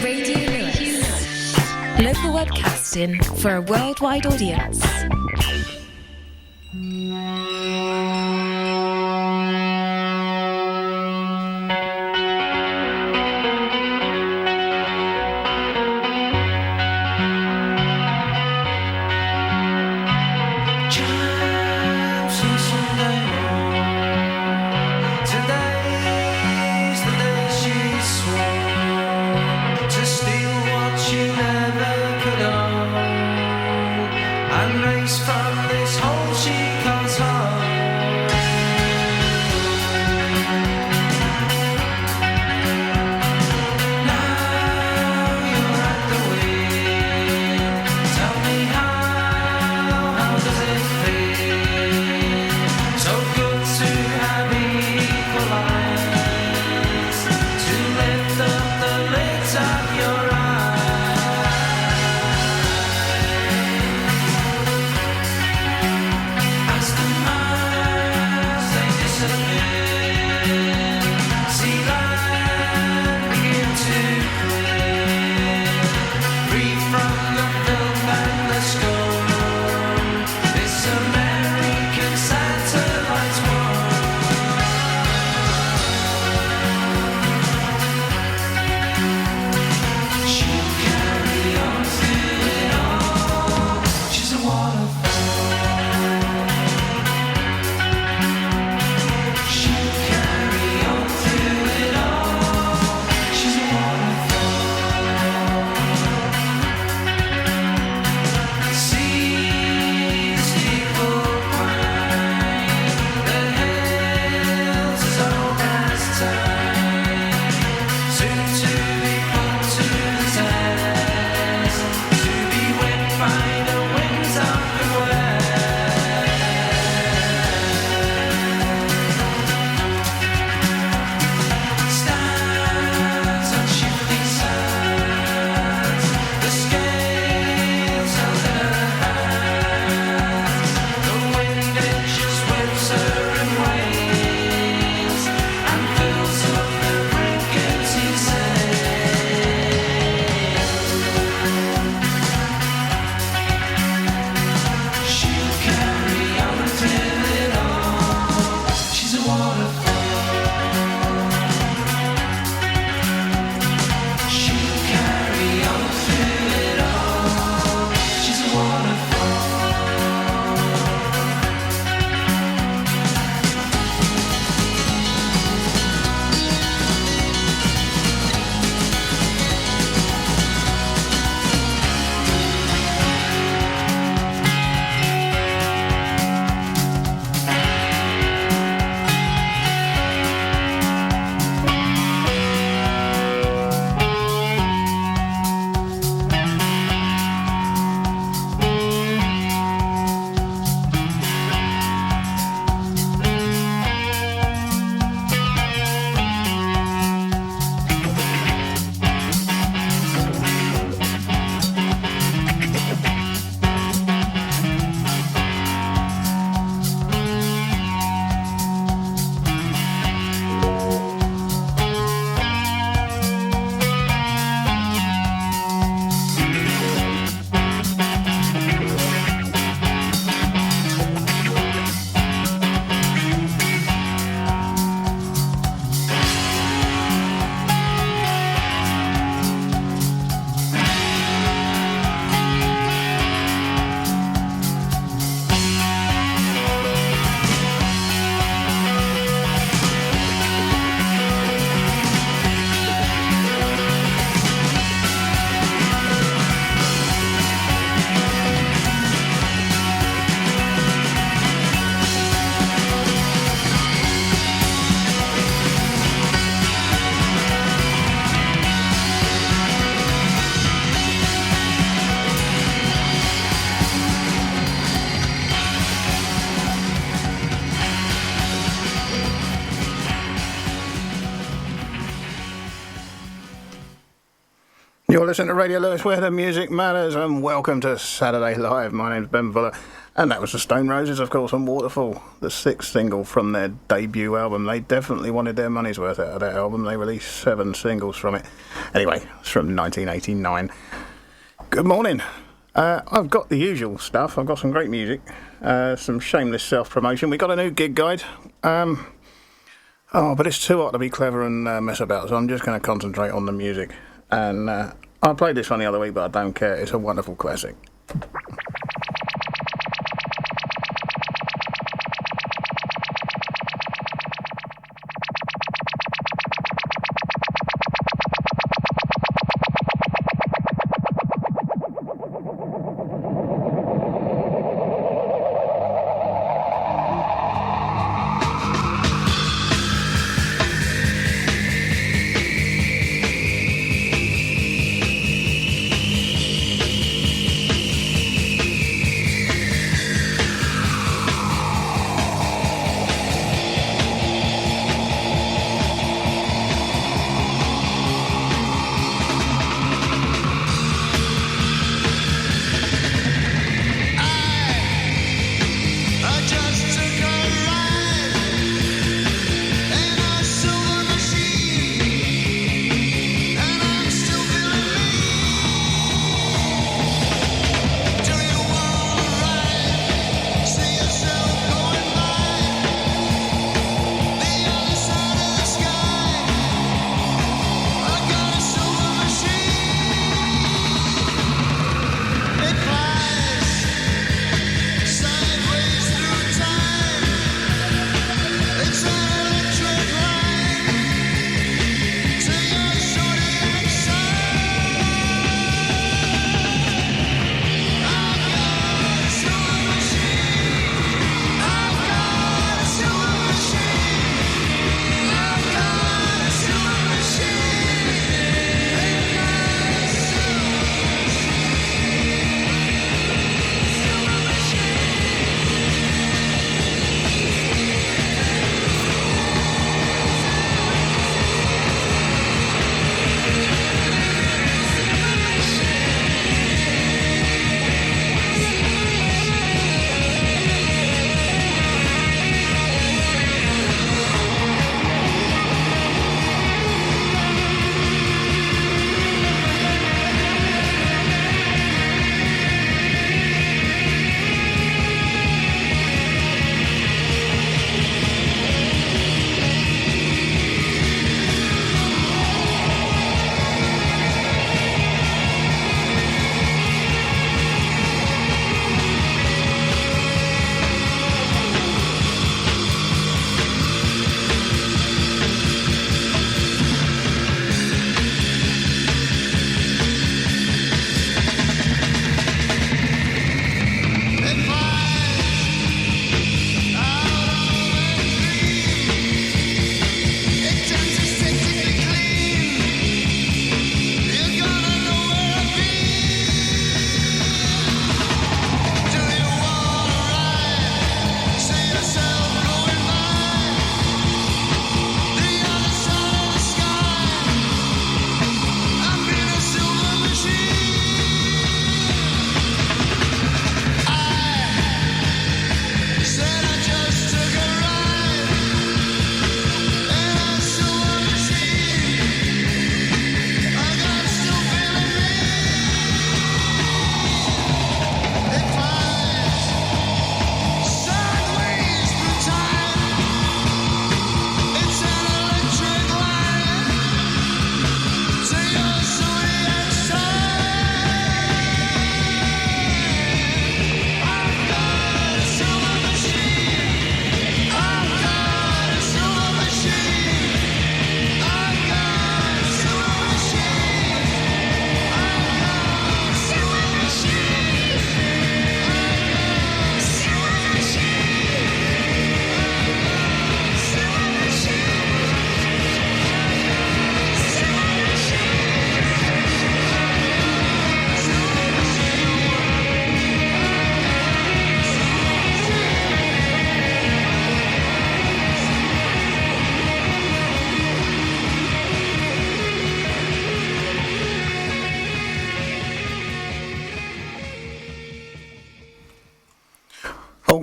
Radio Lewes. Local webcasting for a worldwide audience. You're listening to Radio Lewes, where the music matters, and welcome to Saturday Live. My name's Ben Fuller, And that was the Stone Roses, of course, on Waterfall, the sixth single from their debut album. They definitely wanted their money's worth out of that album. They released 7 singles from it. Anyway, it's from 1989. Good morning. I've got the usual stuff. I've got some great music, some shameless self-promotion. We got a new gig guide. But it's too hot to be clever and mess about, so I'm just going to concentrate on the music. And I played this one the other week, but I don't care. It's a wonderful classic.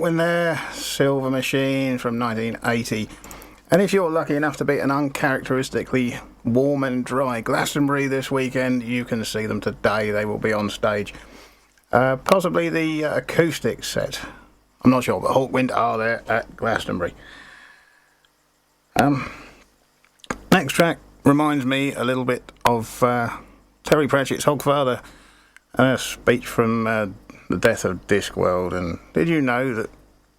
Baldwin there, Silver Machine from 1980. And if you're lucky enough to be at an uncharacteristically warm and dry Glastonbury this weekend, you can see them today. They will be on stage. Possibly the acoustic set. I'm not sure, but Hawkwind are there at Glastonbury. Next track reminds me a little bit of Terry Pratchett's Hogfather, a speech from the death of Discworld. And did you know that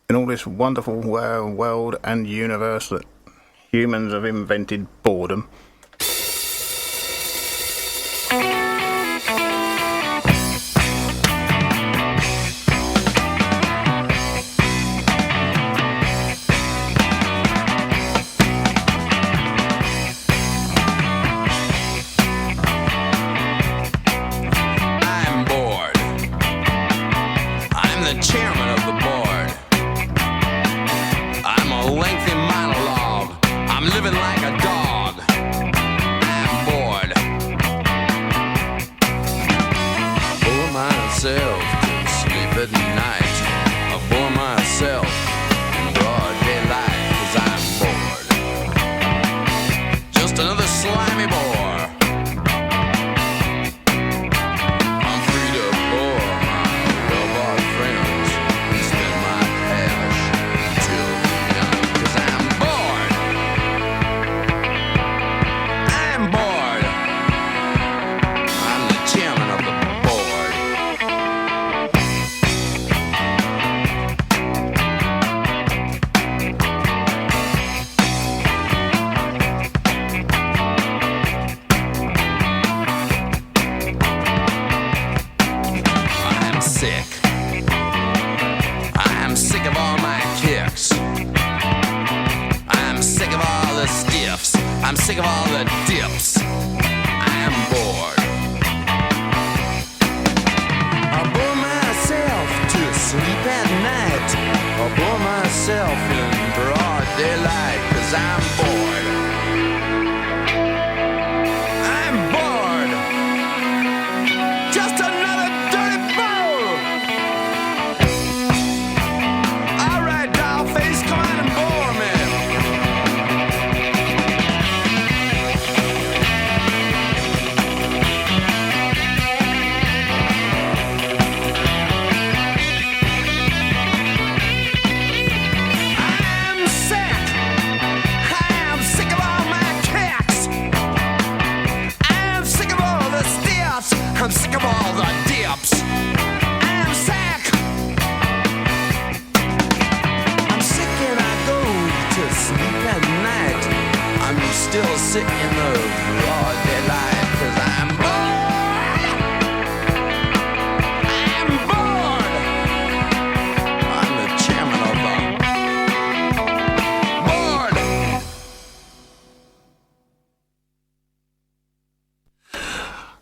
in all this wonderful world and universe that humans have invented boredom?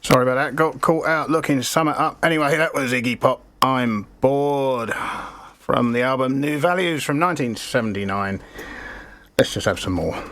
Sorry about that, got caught out looking to sum it up. Anyway, that was Iggy Pop, I'm Bored, from the album New Values from 1979. Let's just have some more.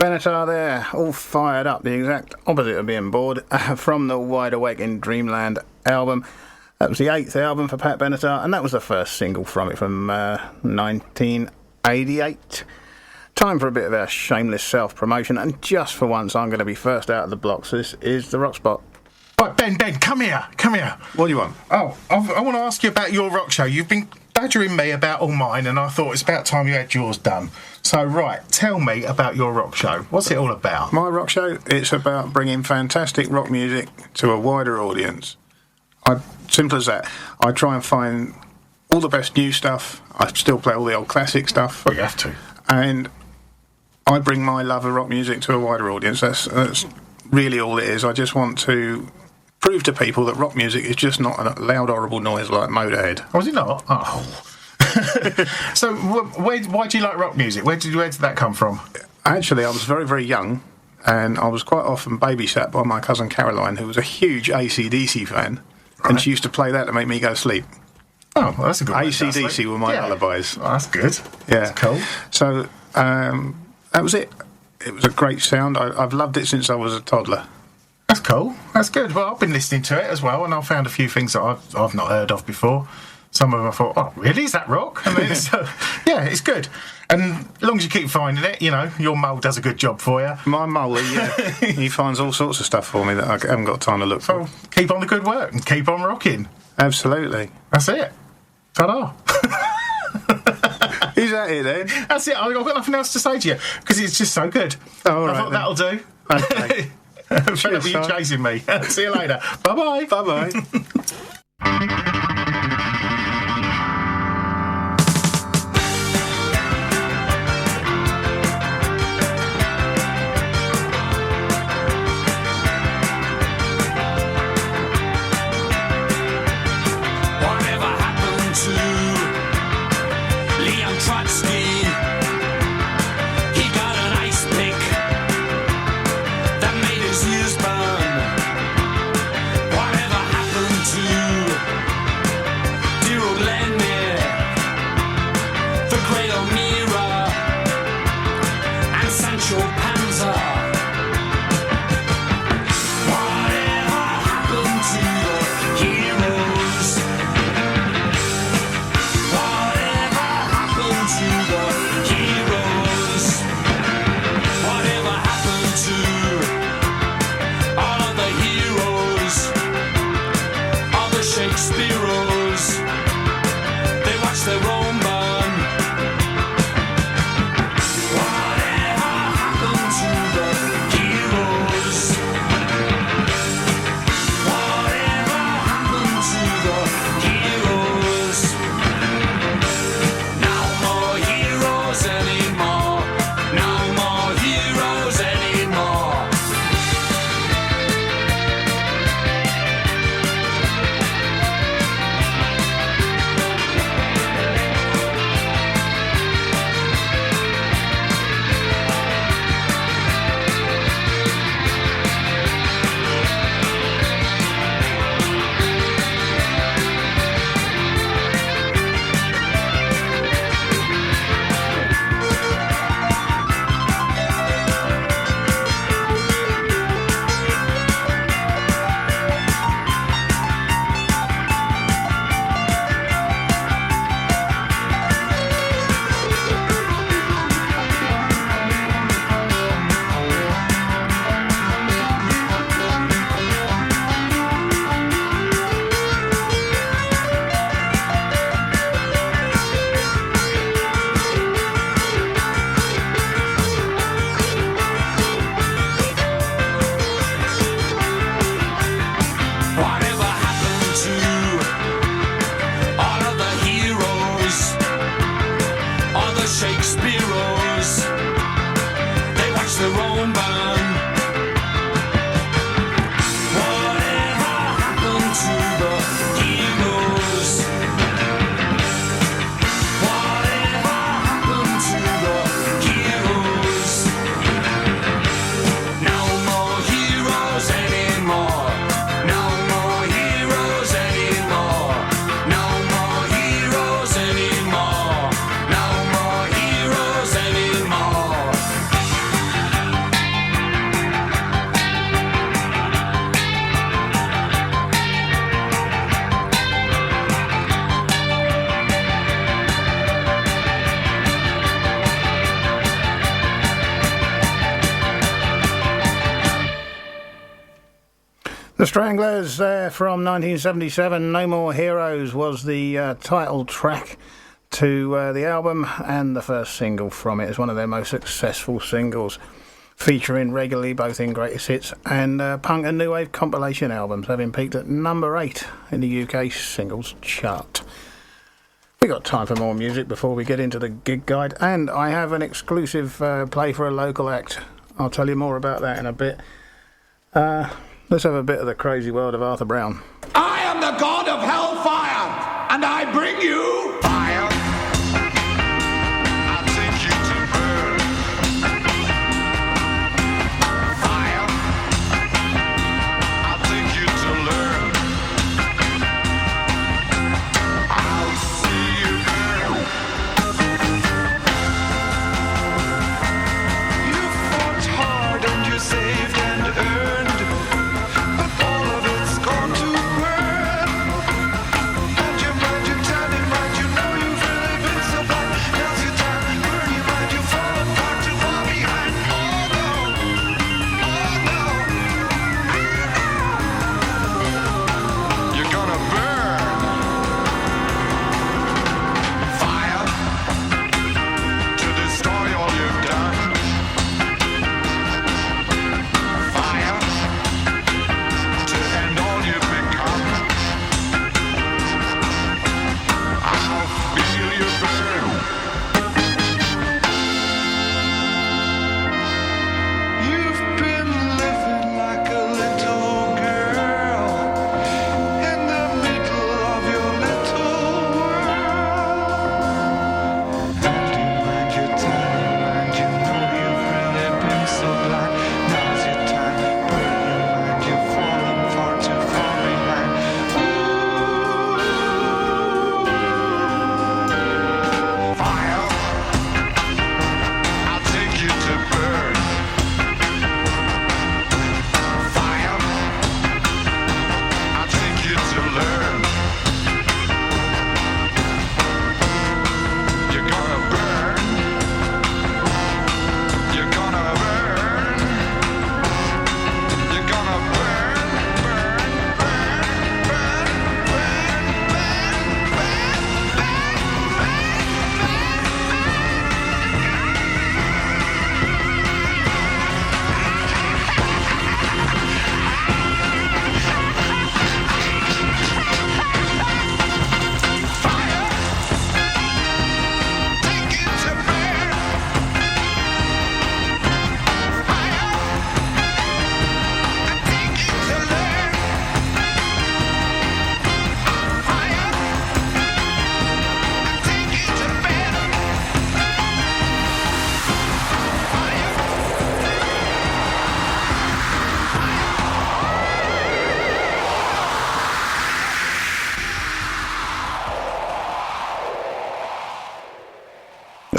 Benatar there, all fired up, the exact opposite of being bored, from the Wide Awake in Dreamland album. That was the 8th album for Pat Benatar, and that was the first single from it from 1988. Time for a bit of our shameless self-promotion, and just for once I'm going to be first out of the blocks. This is the Rock Spot. Right, Ben, come here. What do you want? Oh, I want to ask you about your rock show. You've been badgering me about all mine, and I thought it's about time you had yours done. So, right, tell me about your rock show. What's it all about? My rock show, it's about bringing fantastic rock music to a wider audience. Simple as that. I try and find all the best new stuff. I still play all the old classic stuff. Well, you have to. And I bring my love of rock music to a wider audience. That's really all it is. I just want to prove to people that rock music is just not a loud, horrible noise like Motorhead. Was it not? Oh. So, why do you like rock music? Where did that come from? Actually, I was very, very young, and I was quite often babysat by my cousin Caroline, who was a huge AC/DC fan, and she used to play that to make me go to sleep. Oh, well, that's a good one. AC/DC were my lullabies. Oh, that's good. Yeah. That's cool. So, that was it. It was a great sound. I've loved it since I was a toddler. That's cool. That's good. Well, I've been listening to it as well, and I've found a few things that I've not heard of before. Some of them I thought, oh, really? Is that rock? I mean, yeah, it's good. And as long as you keep finding it, your mole does a good job for you. My mole, he finds all sorts of stuff for me that I haven't got time to look for. So keep on the good work and keep on rocking. Absolutely. That's it. Ta-da. Is that it then? That's it. I've got nothing else to say to you because it's just so good. Oh, all right, I thought that'll do. Okay. Fed up with you chasing me. See you later. Bye-bye. Bye-bye. Whatever happened to The Stranglers there from 1977. No More Heroes was the title track to the album, and the first single from it is one of their most successful singles, featuring regularly both in greatest hits and punk and new wave compilation albums, having peaked at number 8 in the UK singles chart. We got time for more music before we get into the gig guide, and I have an exclusive play for a local act. I'll tell you more about that in a bit. Let's have a bit of the crazy world of Arthur Brown. I am the god of hellfire, and I bring you fire. I'll take you to burn. Fire. I'll take you to learn. I'll see you burn. You fought hard and you saved and earned.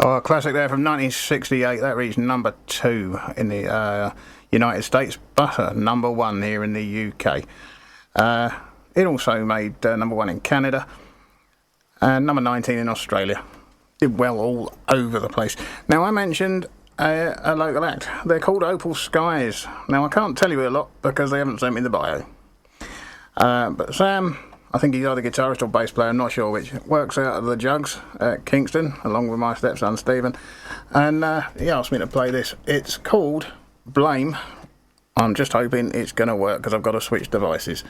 Oh, a classic there from 1968. That reached number 2 in the United States, but number 1 here in the UK. It also made number 1 in Canada and number 19 in Australia. Did well all over the place. Now, I mentioned a local act. They're called Opal Skies. Now, I can't tell you a lot because they haven't sent me the bio. But Sam, I think he's either guitarist or bass player, I'm not sure which, works out of the Jugs at Kingston, along with my stepson Stephen. And he asked me to play this. It's called Blame. I'm just hoping it's going to work because I've got to switch devices.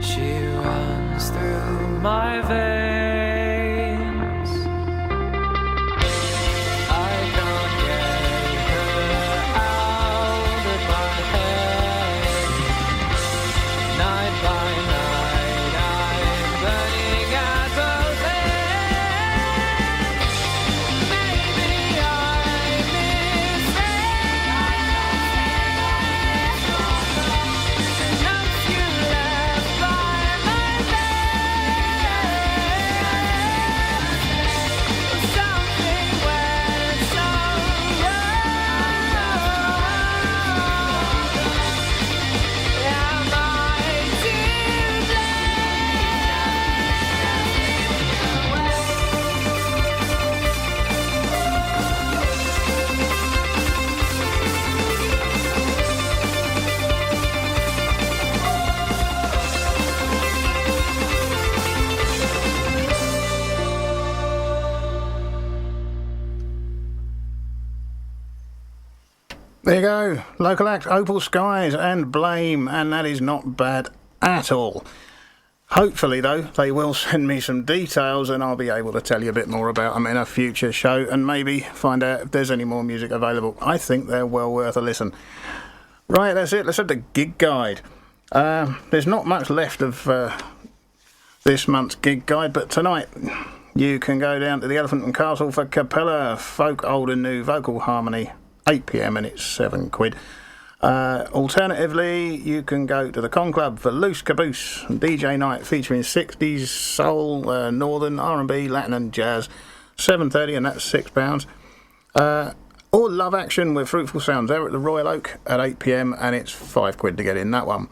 She runs through my veins. I can't get her out of my head. Night by night, I'm burning at both ends. Maybe I'm insane. Notes you left by my bed. Something went so wrong. Am I to There you go. Local act, Opal Skies and Blame, and that is not bad at all. Hopefully, though, they will send me some details and I'll be able to tell you a bit more about them in a future show and maybe find out if there's any more music available. I think they're well worth a listen. Right, that's it. Let's have the gig guide. There's not much left of this month's gig guide, but tonight you can go down to the Elephant and Castle for Capella, folk old and new vocal harmony, 8 p.m, and it's £7. Alternatively, you can go to the Con Club for Loose Caboose, DJ night featuring 60s, soul, northern, R&B, Latin and jazz, 7:30, and that's £6. Or Love Action with Fruitful Sounds there at the Royal Oak at 8 p.m, and it's £5 to get in that one.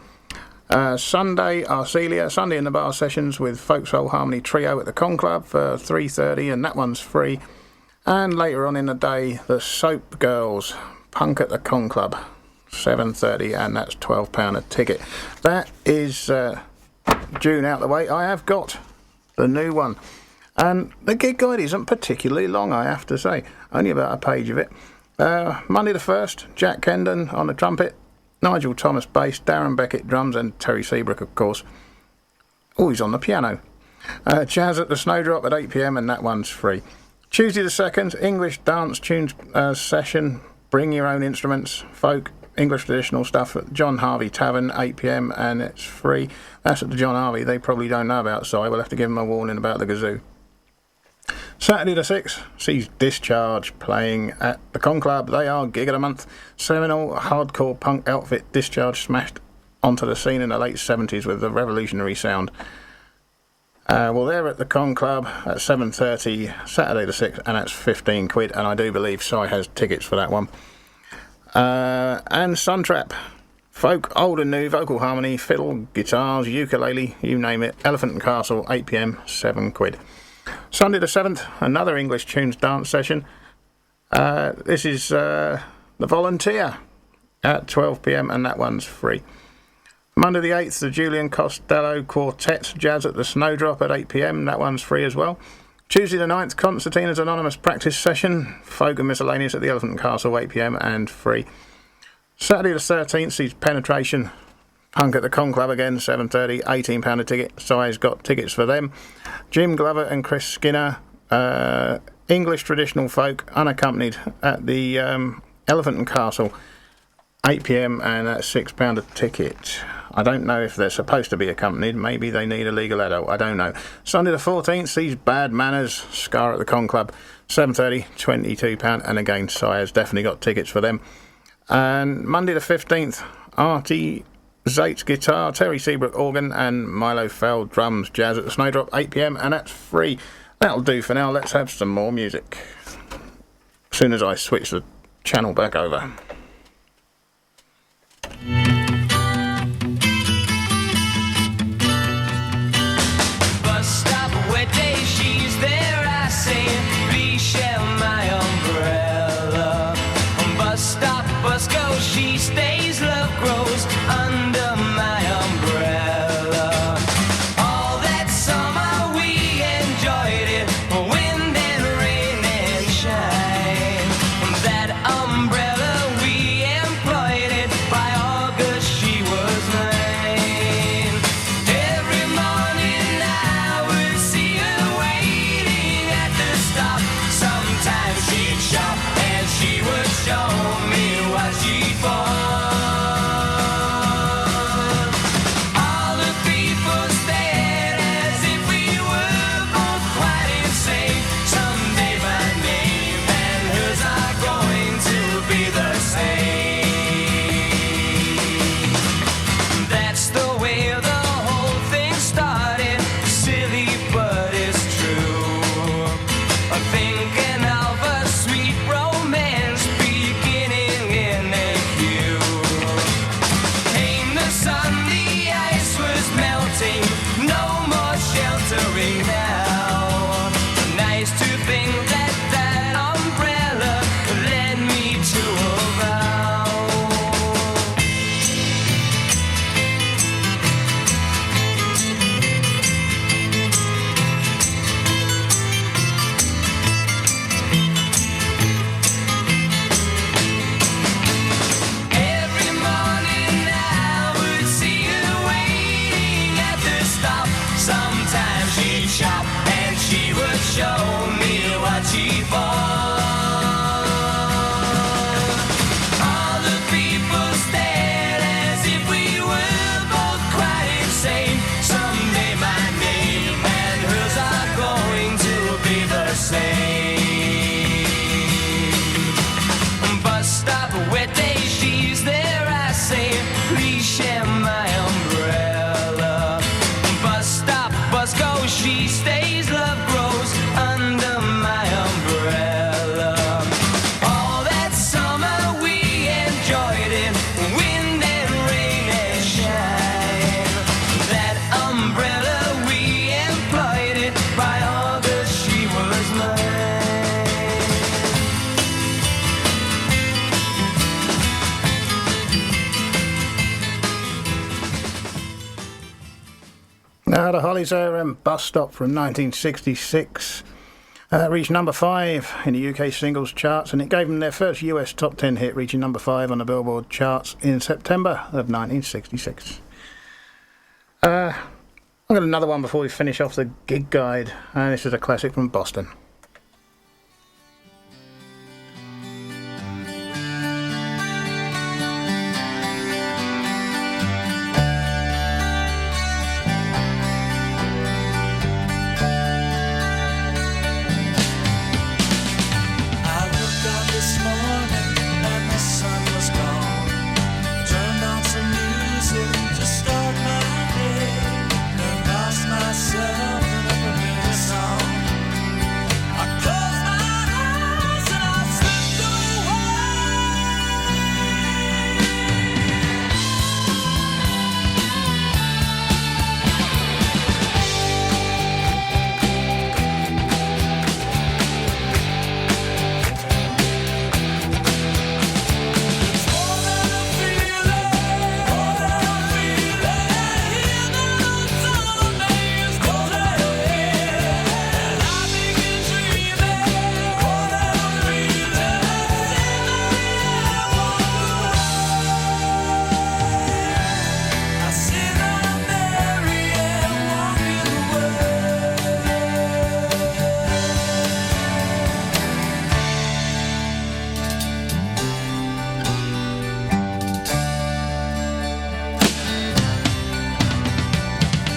Sunday, Arcelia, Sunday in the Bar sessions with Folk Soul Harmony Trio at the Con Club for 3:30, and that one's free. And later on in the day, the Soap Girls, Punk at the Con Club, 7:30, and that's £12 a ticket. That is June out the way. I have got the new one. And the gig guide isn't particularly long, I have to say. Only about a page of it. Monday the 1st, Jack Kendon on the trumpet, Nigel Thomas bass, Darren Beckett drums, and Terry Seabrook, of course, always on the piano. Jazz at the Snowdrop at 8 p.m, and that one's free. Tuesday the 2nd, English dance tunes session, bring your own instruments, folk, English traditional stuff at John Harvey Tavern, 8 p.m, and it's free. That's at the John Harvey. They probably don't know about, so I will have to give them a warning about the Gazoo. Saturday the 6th sees Discharge playing at the Con Club. They are gig of the month. Seminole hardcore punk outfit Discharge smashed onto the scene in the late 70s with a revolutionary sound. Well, they're at the Con Club at 7:30 Saturday the 6th, and that's £15, and I do believe Si has tickets for that one. And Suntrap, folk, old and new, vocal harmony, fiddle, guitars, ukulele, you name it, Elephant and Castle, 8 p.m, £7. Sunday the 7th, another English tunes dance session. This is The Volunteer at 12 p.m, and that one's free. Monday the 8th, the Julian Costello Quartet Jazz at the Snowdrop at 8 p.m, that one's free as well. Tuesday the 9th, Concertina's Anonymous Practice Session, folk and miscellaneous at the Elephant and Castle, 8 p.m, and free. Saturday the 13th sees Penetration, punk at the Con Club again, 7:30, £18 a ticket. Si's got tickets for them. Jim Glover and Chris Skinner, English traditional folk, unaccompanied at the Elephant and Castle, 8 p.m, and that's £6 a ticket. I don't know if they're supposed to be accompanied. Maybe they need a legal adult. I don't know. Sunday the 14th sees Bad Manners, Scar at the Con Club, 7:30, £22, and again, Si has definitely got tickets for them. And Monday the 15th, Artie Zates guitar, Terry Seabrook organ, and Milo Fell drums, Jazz at the Snowdrop, 8 p.m, and that's free. That'll do for now. Let's have some more music. As soon as I switch the channel back over. Bus stop where day she's there, I say, please share my umbrella. Bus stop, bus goes, she stays, love grows under my umbrella. All that summer we enjoyed it, wind and rain and shine. That umbrella we she stays, love grows under my umbrella. All that summer we enjoyed it, wind and rain and shine. That umbrella we employed it, by August she was mine. Now, the Hollies are Bus Stop from 1966. Reached number 5 in the UK singles charts, and it gave them their first US top 10 hit, reaching number 5 on the Billboard charts in September of 1966. I've got another one before we finish off the gig guide, and this is a classic from Boston. I looked out this morning and the sun was gone. Turned on some music to start my day, and lost myself in a familiar song. I closed my eyes and I slipped away. It's more than a feeling, more than a feeling. Even on some days, more than a feeling. And I begin dreaming, more than a feeling. I see that Mary Ann walking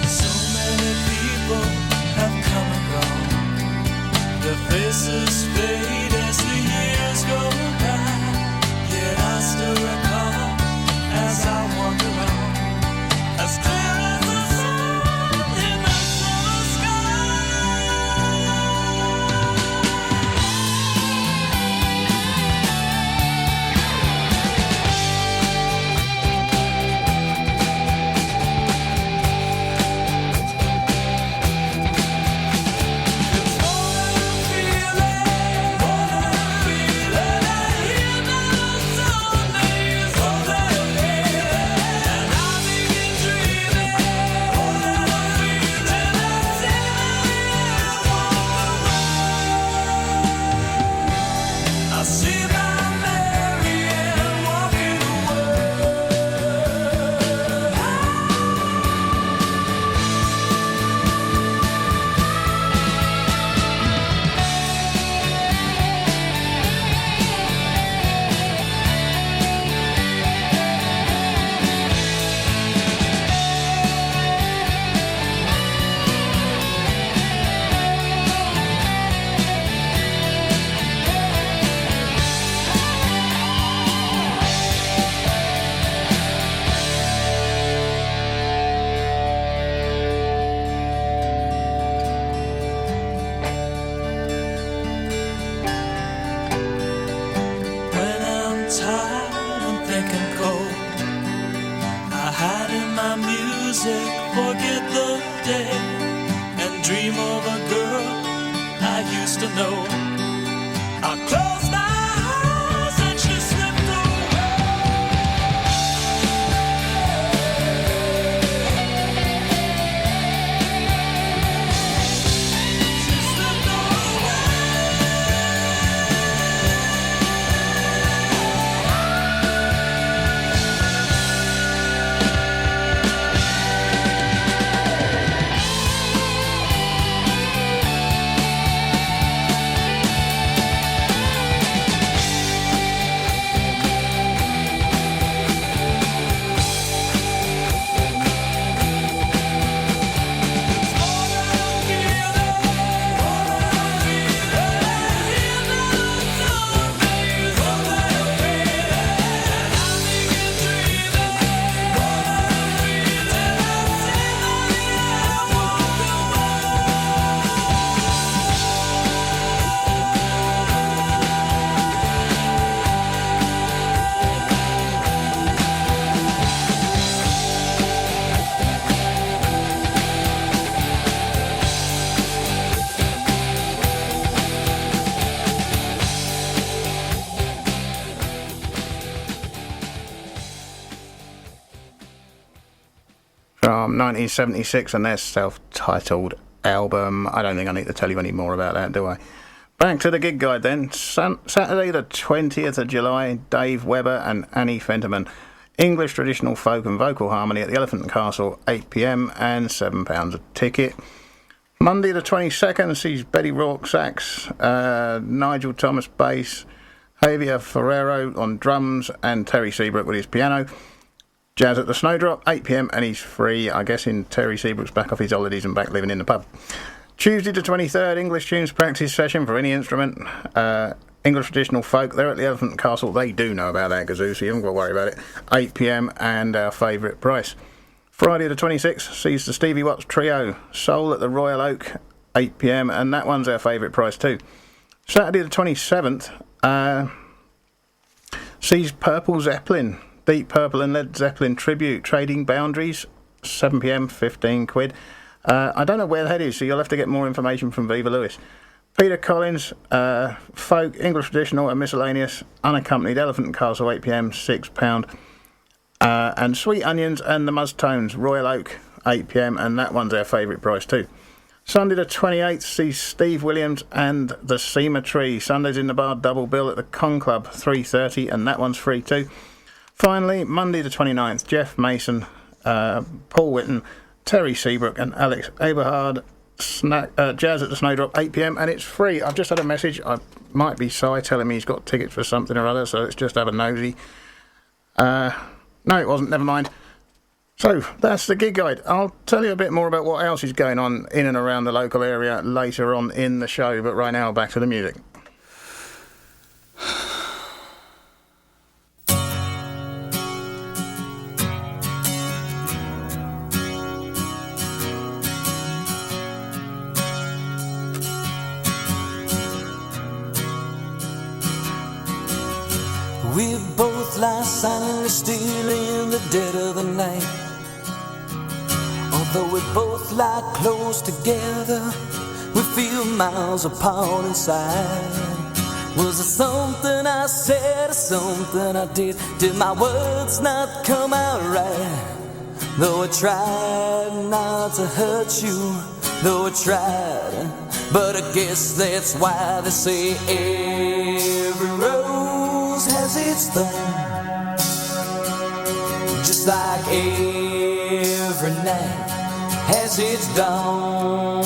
So many people have come and gone. Their faces fade as the years go by. Yet I still recall as I wander on, as clear as the sun in the summer sky. It's more than a feeling, more than a feeling. Even on some days, more than a feeling. And I begin dreaming, more than a feeling. I see I see my Mary Ann walking When I'm tired and thinking cold, I hide in my music, forget the day, and dream of a girl I used to know. I close my eyes and she slipped away. She slipped away. from 1976 and their self-titled album. I don't think I need to tell you any more about that, do I? Back to the gig guide then. Saturday the 20th of July, Dave Webber and Annie Fenterman. English traditional folk and vocal harmony at the Elephant and Castle, 8 p.m. and £7 a ticket. Monday the 22nd sees Betty Rourke sax, Nigel Thomas bass, Javier Ferrero on drums and Terry Seabrook with his piano. Jazz at the Snowdrop, 8 p.m. and he's free, I guess, in Terry Seabrook's back off his holidays and back living in the pub. Tuesday the 23rd, English tunes practice session for any instrument. English traditional folk, they're at the Elephant and Castle. They do know about that kazoo, so you haven't got to worry about it. 8 p.m. and our favourite price. Friday the 26th sees the Stevie Watts Trio, Soul at the Royal Oak, 8 p.m. and that one's our favourite price too. Saturday the 27th sees Purple Zeppelin, Deep Purple and Led Zeppelin tribute, Trading Boundaries, 7 p.m, 15 quid. I don't know where that is, so you'll have to get more information from Viva Lewes. Peter Collins, folk, English traditional and miscellaneous, unaccompanied, Elephant and Castle, 8 p.m, £6. And Sweet Onions and the Muztones, Royal Oak, 8 p.m, and that one's our favourite price too. Sunday the 28th sees Steve Williams and the Symmetry. Sundays in the Bar double bill at the Con Club, 3:30, and that one's free too. Finally, Monday the 29th, Jeff Mason, Paul Whitten, Terry Seabrook and Alex Eberhard, Jazz at the Snowdrop, 8 p.m, and it's free. I've just had a message. I might be Si telling me he's got tickets for something or other, so let's just have a nosy. No, it wasn't. Never mind. So, that's the gig guide. I'll tell you a bit more about what else is going on in and around the local area later on in the show, but right now, back to the music. We both lie silently still in the dead of the night. Although we both lie close together, we feel miles apart inside. Was it something I said or something I did? Did my words not come out right? Though I tried not to hurt you, though I tried, but I guess that's why they say every rose has its thorn, just like every night has its dawn,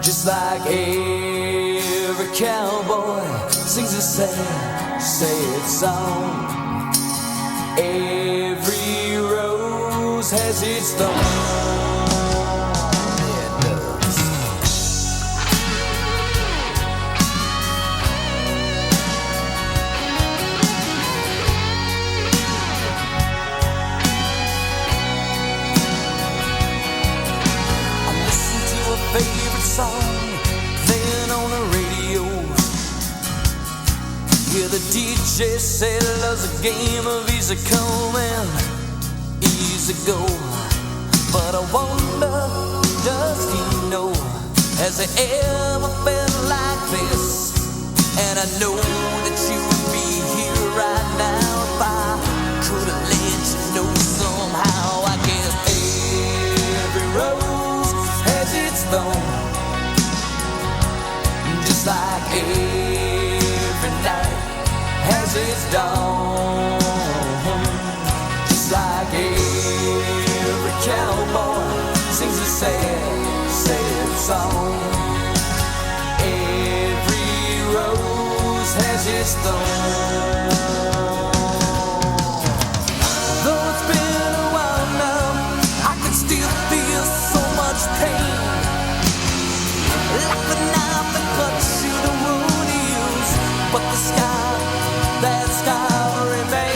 just like every cowboy sings a sad, sad song. Every rose has its thorn. Favorite song playing on the radio. Yeah, the DJ said love's a game of easy come and easy go. But I wonder, does he know? Has he ever felt like this? And I know that you would be here right now if I could have let you know somehow. I guess every rose has its thorn, just like every night has its dawn, just like every cowboy sings a sad, sad song. Every rose has its thorn. Though it's been a while now, I can still feel so much pain, like the knife that cuts you, the wound heals, but the scar, that scar remains.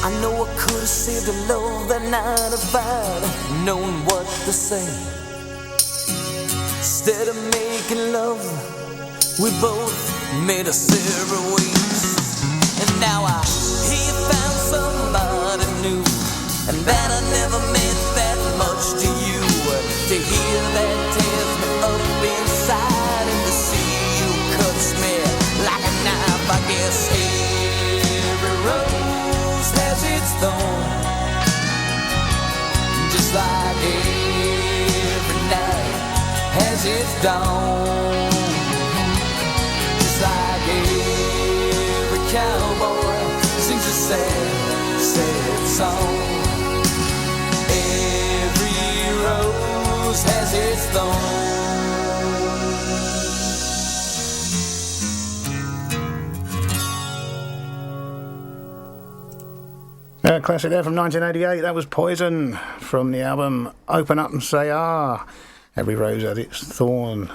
I know I could have saved a love that night if I'd known what to say. Instead of making love, we both made us separate ways. And now I hear you found somebody new, and that I never meant that much to you. To hear that tears me up inside, and to see you cuts me like a knife. I guess every rose has its thorn, just like every night has its dawn. Just like every cowboy sings a sad, sad song. Every rose has its thorn. Classic there from 1988. That was Poison from the album Open Up and Say Ah. Every rose has its thorn.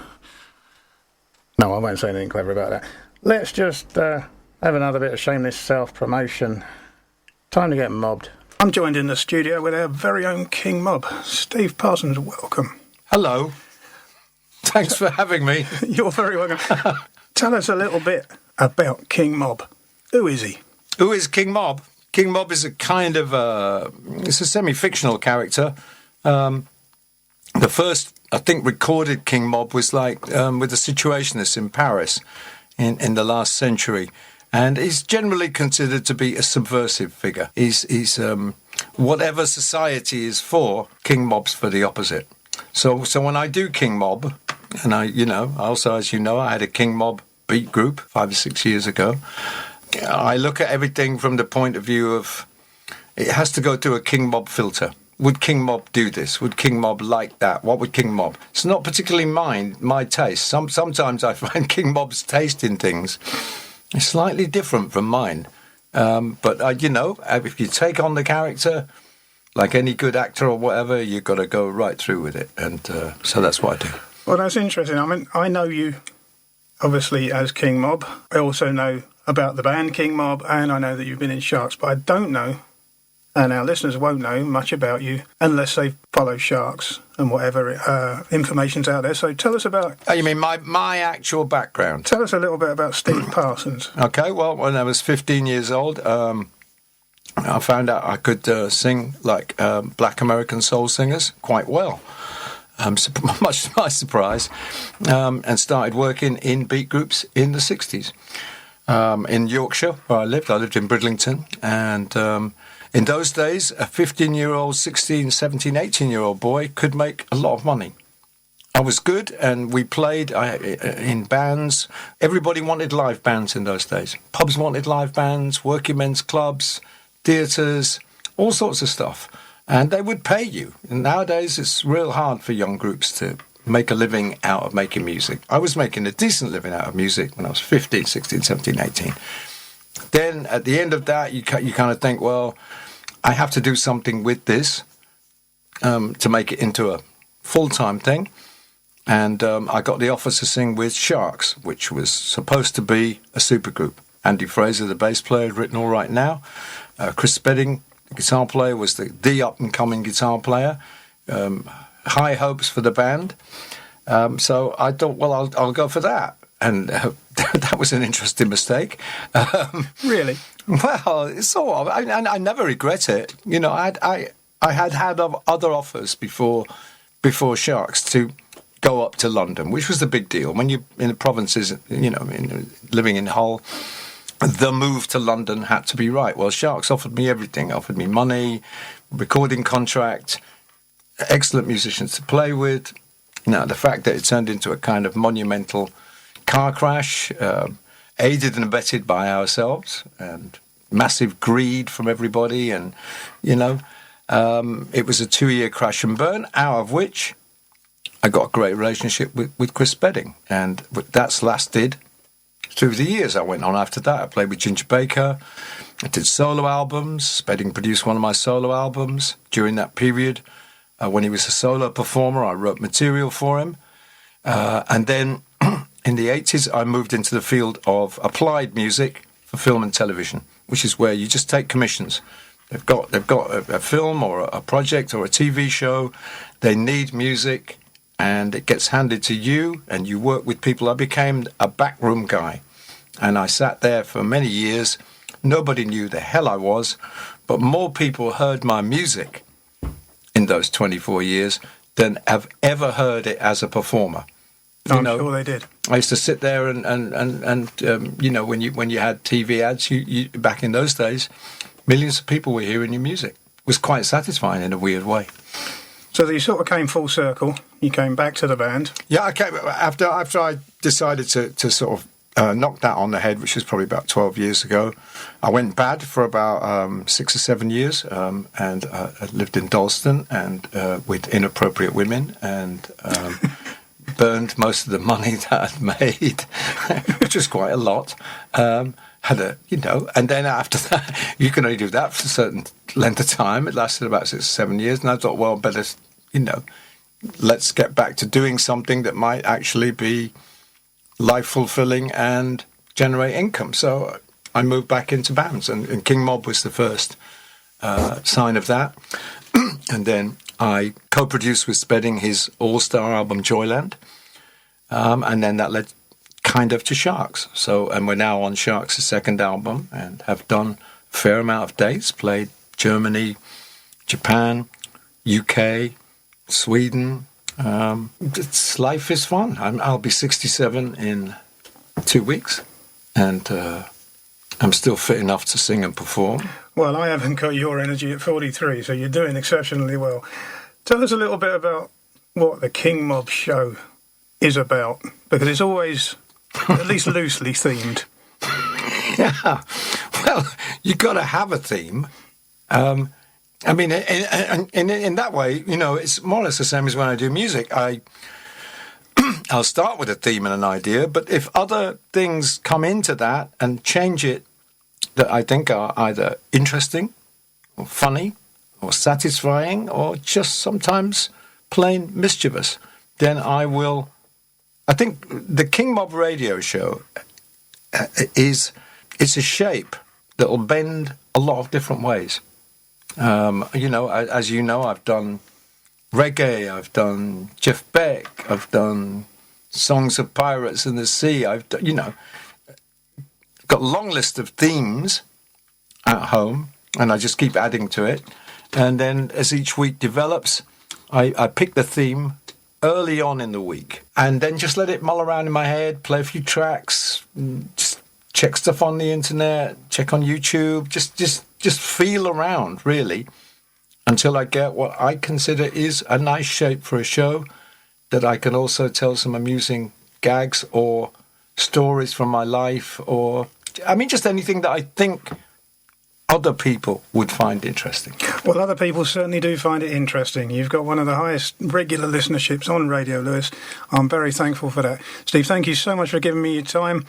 No, I won't say anything clever about that. Let's just have another bit of shameless self-promotion. Time to get mobbed. I'm joined in the studio with our very own King Mob. Steve Parsons, welcome. Hello. Thanks for having me. You're very welcome. Tell us a little bit about King Mob. Who is he? Who is King Mob? King Mob is a kind of it's a semi-fictional character. The first, I think, recorded King Mob was like with the Situationists in Paris in the last century. And he's generally considered to be a subversive figure. He's whatever society is for, King Mob's for the opposite. So when I do King Mob, and I also, as you know, I had a King Mob beat group 5 or 6 years ago. I look at everything from the point of view of it has to go through a King Mob filter. Would King Mob do this? Would King Mob like that? What would King Mob? It's not particularly my taste. Sometimes I find King Mob's taste in things is slightly different from mine. But if you take on the character, like any good actor or whatever, you've got to go right through with it. And so that's what I do. Well, that's interesting. I mean, I know you, obviously, as King Mob. I also know about the band King Mob, and I know that you've been in Sharks, but I don't know, and our listeners won't know much about you unless they follow Sharks and whatever information's out there. So tell us about... Oh, you mean my actual background? Tell us a little bit about Steve Parsons. Okay, well, when I was 15 years old, I found out I could sing like black American soul singers quite well. Much to my surprise, and started working in beat groups in the 60s. In Yorkshire, where I lived in Bridlington, and in those days, a 15-year-old, 16, 17, 18-year-old boy could make a lot of money. I was good, and we played in bands. Everybody wanted live bands in those days. Pubs wanted live bands, working men's clubs, theatres, all sorts of stuff. And they would pay you. And nowadays, it's real hard for young groups to make a living out of making music. I was making a decent living out of music when I was 15, 16, 17, 18. Then at the end of that, you kind of think, well, I have to do something with this to make it into a full-time thing. And I got the offer to sing with Sharks, which was supposed to be a supergroup. Andy Fraser, the bass player, had written All Right Now. Chris Spedding, the guitar player, was the up-and-coming guitar player. High hopes for the band. So I thought, well, I'll go for that. And that was an interesting mistake. Really? Well, it's sort of. I never regret it. You know, I had other offers before Sharks to go up to London, which was the big deal. When you're in the provinces, you know, living in Hull, the move to London had to be right. Well, Sharks offered me everything. Offered me money, recording contract, excellent musicians to play with. Now, the fact that it turned into a kind of monumental car crash, aided and abetted by ourselves, and massive greed from everybody, and, you know, it was a 2-year crash and burn, out of which I got a great relationship with Chris Spedding, and that's lasted through the years I went on after that. I played with Ginger Baker, I did solo albums. Spedding produced one of my solo albums during that period. When he was a solo performer, I wrote material for him. And then in the 80s, I moved into the field of applied music for film and television, which is where you just take commissions They've got a film or a project or a TV show. They need music, and it gets handed to you, and you work with people. I became a backroom guy, and I sat there for many years. Nobody knew the hell I was, but more people heard my music in those 24 years than have ever heard it as a performer. I'm sure they did. I used to sit there and you know, when you had TV ads, you back in those days, millions of people were hearing your music. It was quite satisfying in a weird way. So you sort of came full circle. You came back to the band. Yeah, I came after I decided to sort of knock that on the head, which was probably about 12 years ago. I went bad for about 6 or 7 years, and I lived in Dalston and with inappropriate women and. Burned most of the money that I'd made, which was quite a lot. Had a, you know, and then after that, you can only do that for a certain length of time. It lasted about 6 or 7 years, and I thought, well, better, you know, let's get back to doing something that might actually be life-fulfilling and generate income. So I moved back into bands, and King Mob was the first sign of that. And then I co-produced with Spedding his all-star album Joyland, and then that led kind of to Sharks. So, and we're now on Sharks' second album and have done a fair amount of dates, played Germany, Japan, UK, Sweden. Life is fun. I'll be 67 in 2 weeks, and I'm still fit enough to sing and perform. Well, I haven't got your energy at 43, so you're doing exceptionally well. Tell us a little bit about what the King Mob show is about, because it's always at least loosely themed. Yeah, well, you've got to have a theme. I mean, in that way, you know, it's more or less the same as when I do music. I'll start with a theme and an idea, but if other things come into that and change it that I think are either interesting or funny or satisfying or just sometimes plain mischievous, then I will... I think the King Mob radio show it's a shape that will bend a lot of different ways. You know, as you know, I've done reggae, I've done Jeff Beck, I've done songs of pirates in the sea. I've done, you know, got a long list of themes at home, and I just keep adding to it. And then as each week develops, I pick the theme early on in the week and then just let it mull around in my head, play a few tracks, just check stuff on the internet, check on YouTube, just feel around, really, until I get what I consider is a nice shape for a show that I can also tell some amusing gags or stories from my life, or, I mean, just anything that I think other people would find interesting. Well, other people certainly do find it interesting. You've got one of the highest regular listenerships on Radio Lewes. I'm very thankful for that. Steve, thank you so much for giving me your time.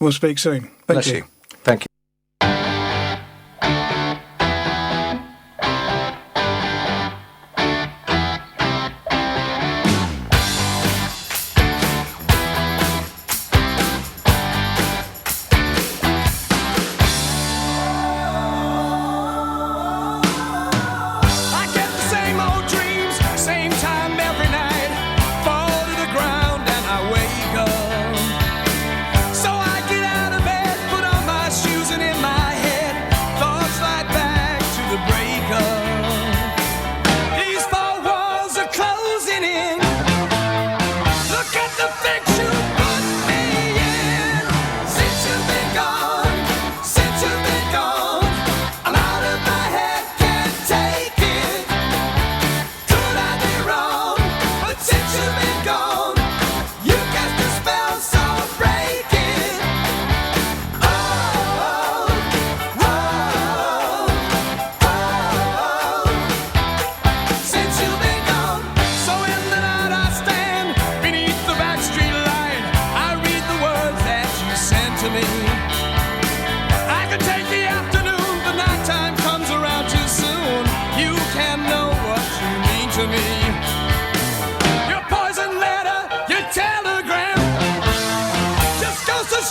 We'll speak soon. Thank you. Thank you.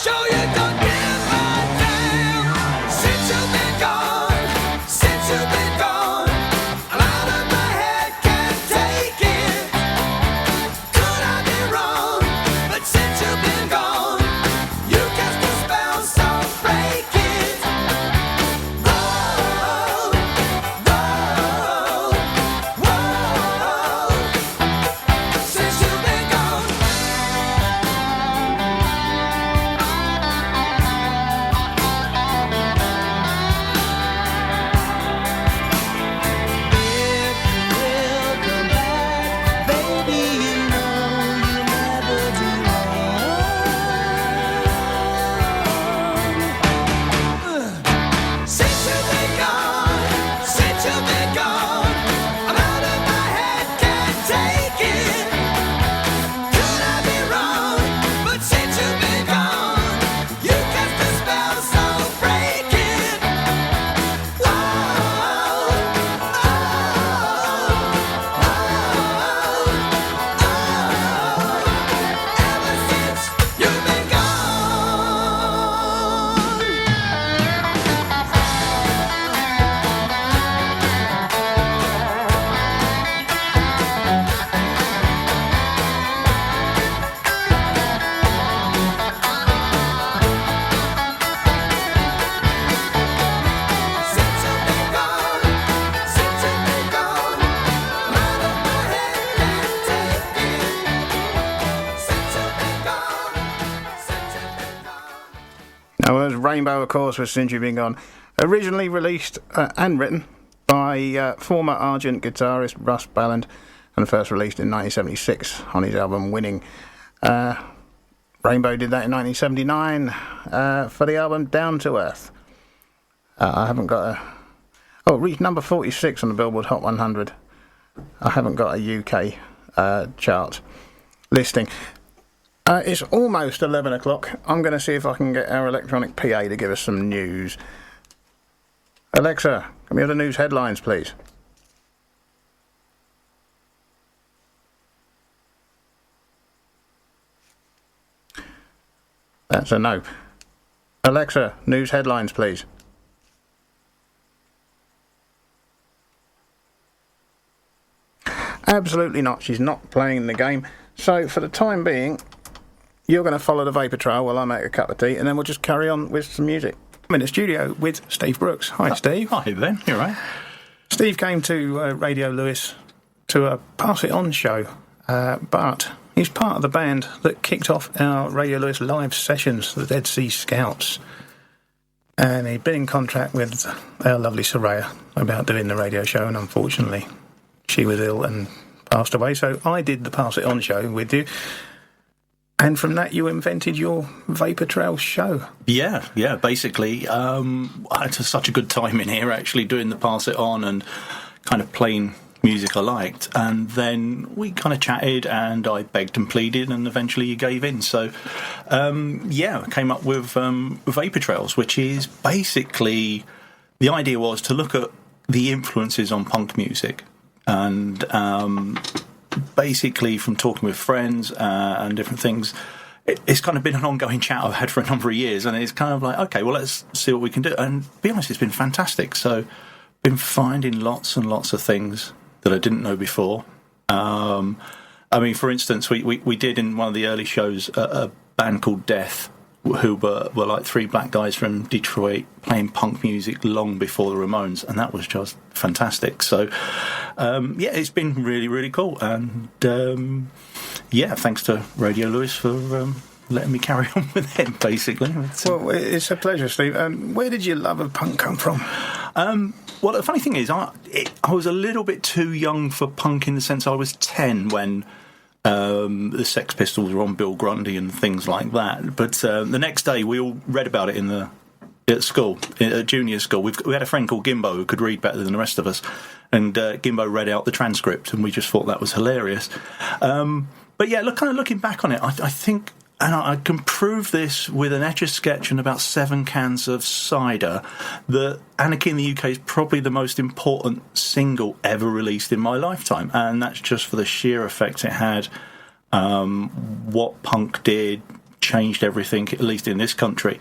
Show you don't give a damn. Since you've been gone, since you've Now, there's Rainbow, of course, with Since You've Been Gone. Originally released and written by former Argent guitarist Russ Balland, and first released in 1976 on his album Winning. Rainbow did that in 1979 for the album Down to Earth. I haven't got a... Oh, it reached number 46 on the Billboard Hot 100. I haven't got a UK chart listing. It's almost 11 o'clock. I'm going to see if I can get our electronic PA to give us some news. Alexa, can we have the news headlines, please? That's a no. Alexa, news headlines, please. Absolutely not. She's not playing the game. So, for the time being, you're going to follow the Vapor Trail while I make a cup of tea, and then we'll just carry on with some music. I'm in the studio with Steve Brooks. Hi, Steve. Hi, Ben. You're right. Steve came to Radio Lewes to a Pass It On show, but he's part of the band that kicked off our Radio Lewes live sessions, the Dead Sea Scouts. And he'd been in contract with our lovely Soraya about doing the radio show, and unfortunately she was ill and passed away. So I did the Pass It On show with you. And from that, you invented your Vapor Trail show. Yeah. Basically, I had such a good time in here, actually, doing the Pass It On and kind of playing music I liked. And then we kind of chatted, and I begged and pleaded, and eventually you gave in. So, I came up with Vapor Trails, which is basically... The idea was to look at the influences on punk music. And... basically, from talking with friends and different things, it's kind of been an ongoing chat I've had for a number of years, and it's kind of like, okay, well, let's see what we can do. And to be honest, it's been fantastic. So, been finding lots and lots of things that I didn't know before. I mean, for instance, we did in one of the early shows a band called Death, who were like three black guys from Detroit playing punk music long before the Ramones, and that was just fantastic. So, it's been really, really cool. And, thanks to Radio Lewes for letting me carry on with it, basically. Well, it's a pleasure, Steve. Where did your love of punk come from? Well, the funny thing is, I was a little bit too young for punk in the sense I was 10 when... the Sex Pistols were on Bill Grundy and things like that. But the next day, we all read about it at school, at junior school. We had a friend called Gimbo who could read better than the rest of us, and Gimbo read out the transcript, and we just thought that was hilarious. But yeah, looking back on it, I think, and I can prove this with an Etch-a-Sketch and about 7 cans of cider, that Anarchy in the UK is probably the most important single ever released in my lifetime. And that's just for the sheer effect it had, what punk did, changed everything, at least in this country,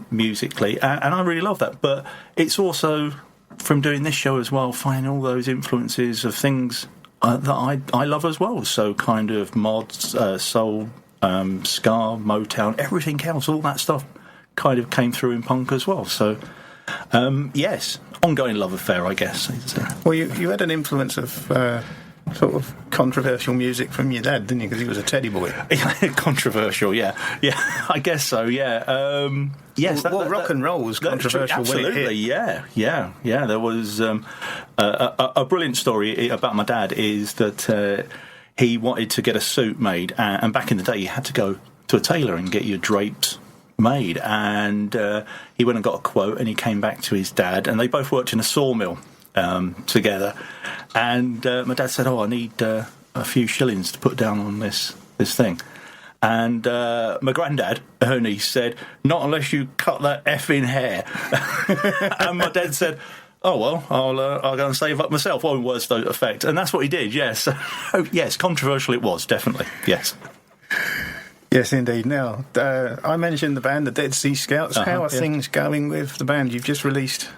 musically. And I really love that. But it's also, from doing this show as well, finding all those influences of things that I love as well. So kind of mods, soul, ska, Motown, everything else, all that stuff kind of came through in punk as well. So, yes, ongoing love affair, I guess. Well, you had an influence of sort of controversial music from your dad, didn't you? Because he was a teddy boy. Controversial, yeah, I guess so. Yeah, yes. Well, rock and roll was controversial. Absolutely, yeah. There was a brilliant story about my dad. Is that he wanted to get a suit made, and back in the day, you had to go to a tailor and get your drapes made. And he went and got a quote, and he came back to his dad, and they both worked in a sawmill together. And my dad said, I need a few shillings to put down on this thing. And my granddad, Ernie, said, not unless you cut that effing hair. And my dad said, oh, well, I'll go and save up myself. Well, words don't affect. And that's what he did, yes. Yes, controversial it was, definitely, yes. Yes, indeed. Now, I mentioned the band, the Dead Sea Scouts. How are things going with the band you've just released?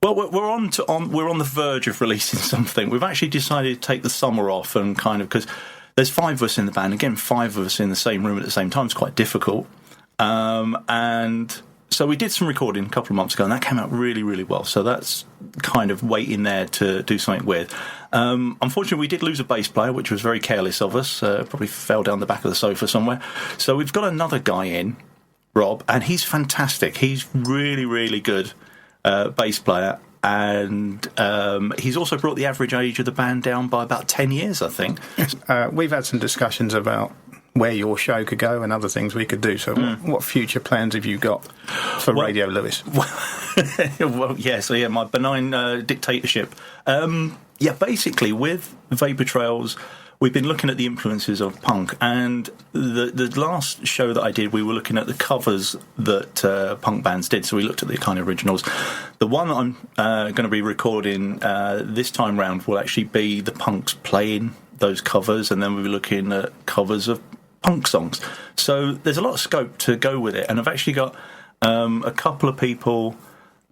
Well, we're on the verge of releasing something. We've actually decided to take the summer off and kind of, because there's 5 of us in the band. Again, 5 of us in the same room at the same time is quite difficult. And so we did some recording a couple of months ago, and that came out really, really well. So that's kind of waiting there to do something with. Unfortunately, we did lose a bass player, which was very careless of us. Probably fell down the back of the sofa somewhere. So we've got another guy in, Rob, and he's fantastic. He's really, really good bass player, and he's also brought the average age of the band down by about 10 years, I think. We've had some discussions about where your show could go and other things we could do. So what future plans have you got for Radio Lewes? My benign dictatorship. Basically, with Vapor Trails, we've been looking at the influences of punk, and the last show that I did, we were looking at the covers that punk bands did, so we looked at the kind of originals. The one that I'm going to be recording this time round will actually be the punks playing those covers, and then we'll be looking at covers of punk songs. So there's a lot of scope to go with it, and I've actually got a couple of people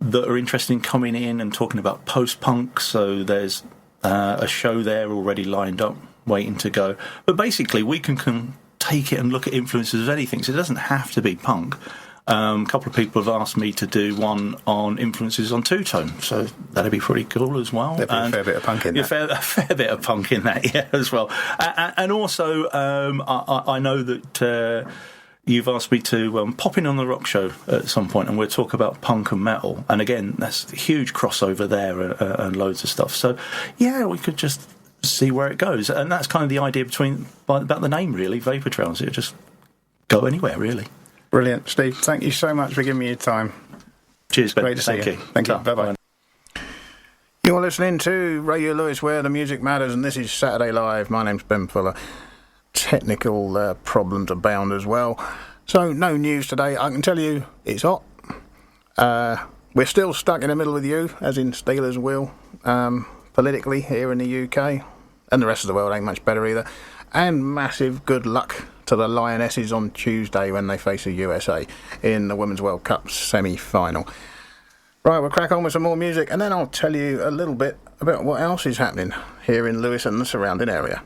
that are interested in coming in and talking about post-punk, so there's a show there already lined up, waiting to go. But basically, we can take it and look at influences of anything, so it doesn't have to be punk. A couple of people have asked me to do one on influences on two-tone, so that'd be pretty cool as well. There'd be a fair bit of punk in that. A fair bit of punk in that, yeah, as well. And also, I know that you've asked me to pop in on the rock show at some point, and we'll talk about punk and metal. And again, that's a huge crossover there and loads of stuff. So, yeah, we could just see where it goes. And that's kind of the idea about the name, really, Vapor Trails. It'll just go anywhere, really. Brilliant. Steve, thank you so much for giving me your time. Cheers, Ben. Great to see you. Thank you. Bye-bye. You're listening to Radio Lewes, where the music matters, and this is Saturday Live. My name's Ben Fuller. Technical problems abound as well. So, no news today. I can tell you it's hot. We're still stuck in the middle with you, as in Steelers will, politically here in the UK. And the rest of the world ain't much better either. And massive good luck to the Lionesses on Tuesday when they face the USA in the Women's World Cup semi-final. Right, we'll crack on with some more music, and then I'll tell you a little bit about what else is happening here in Lewes and the surrounding area.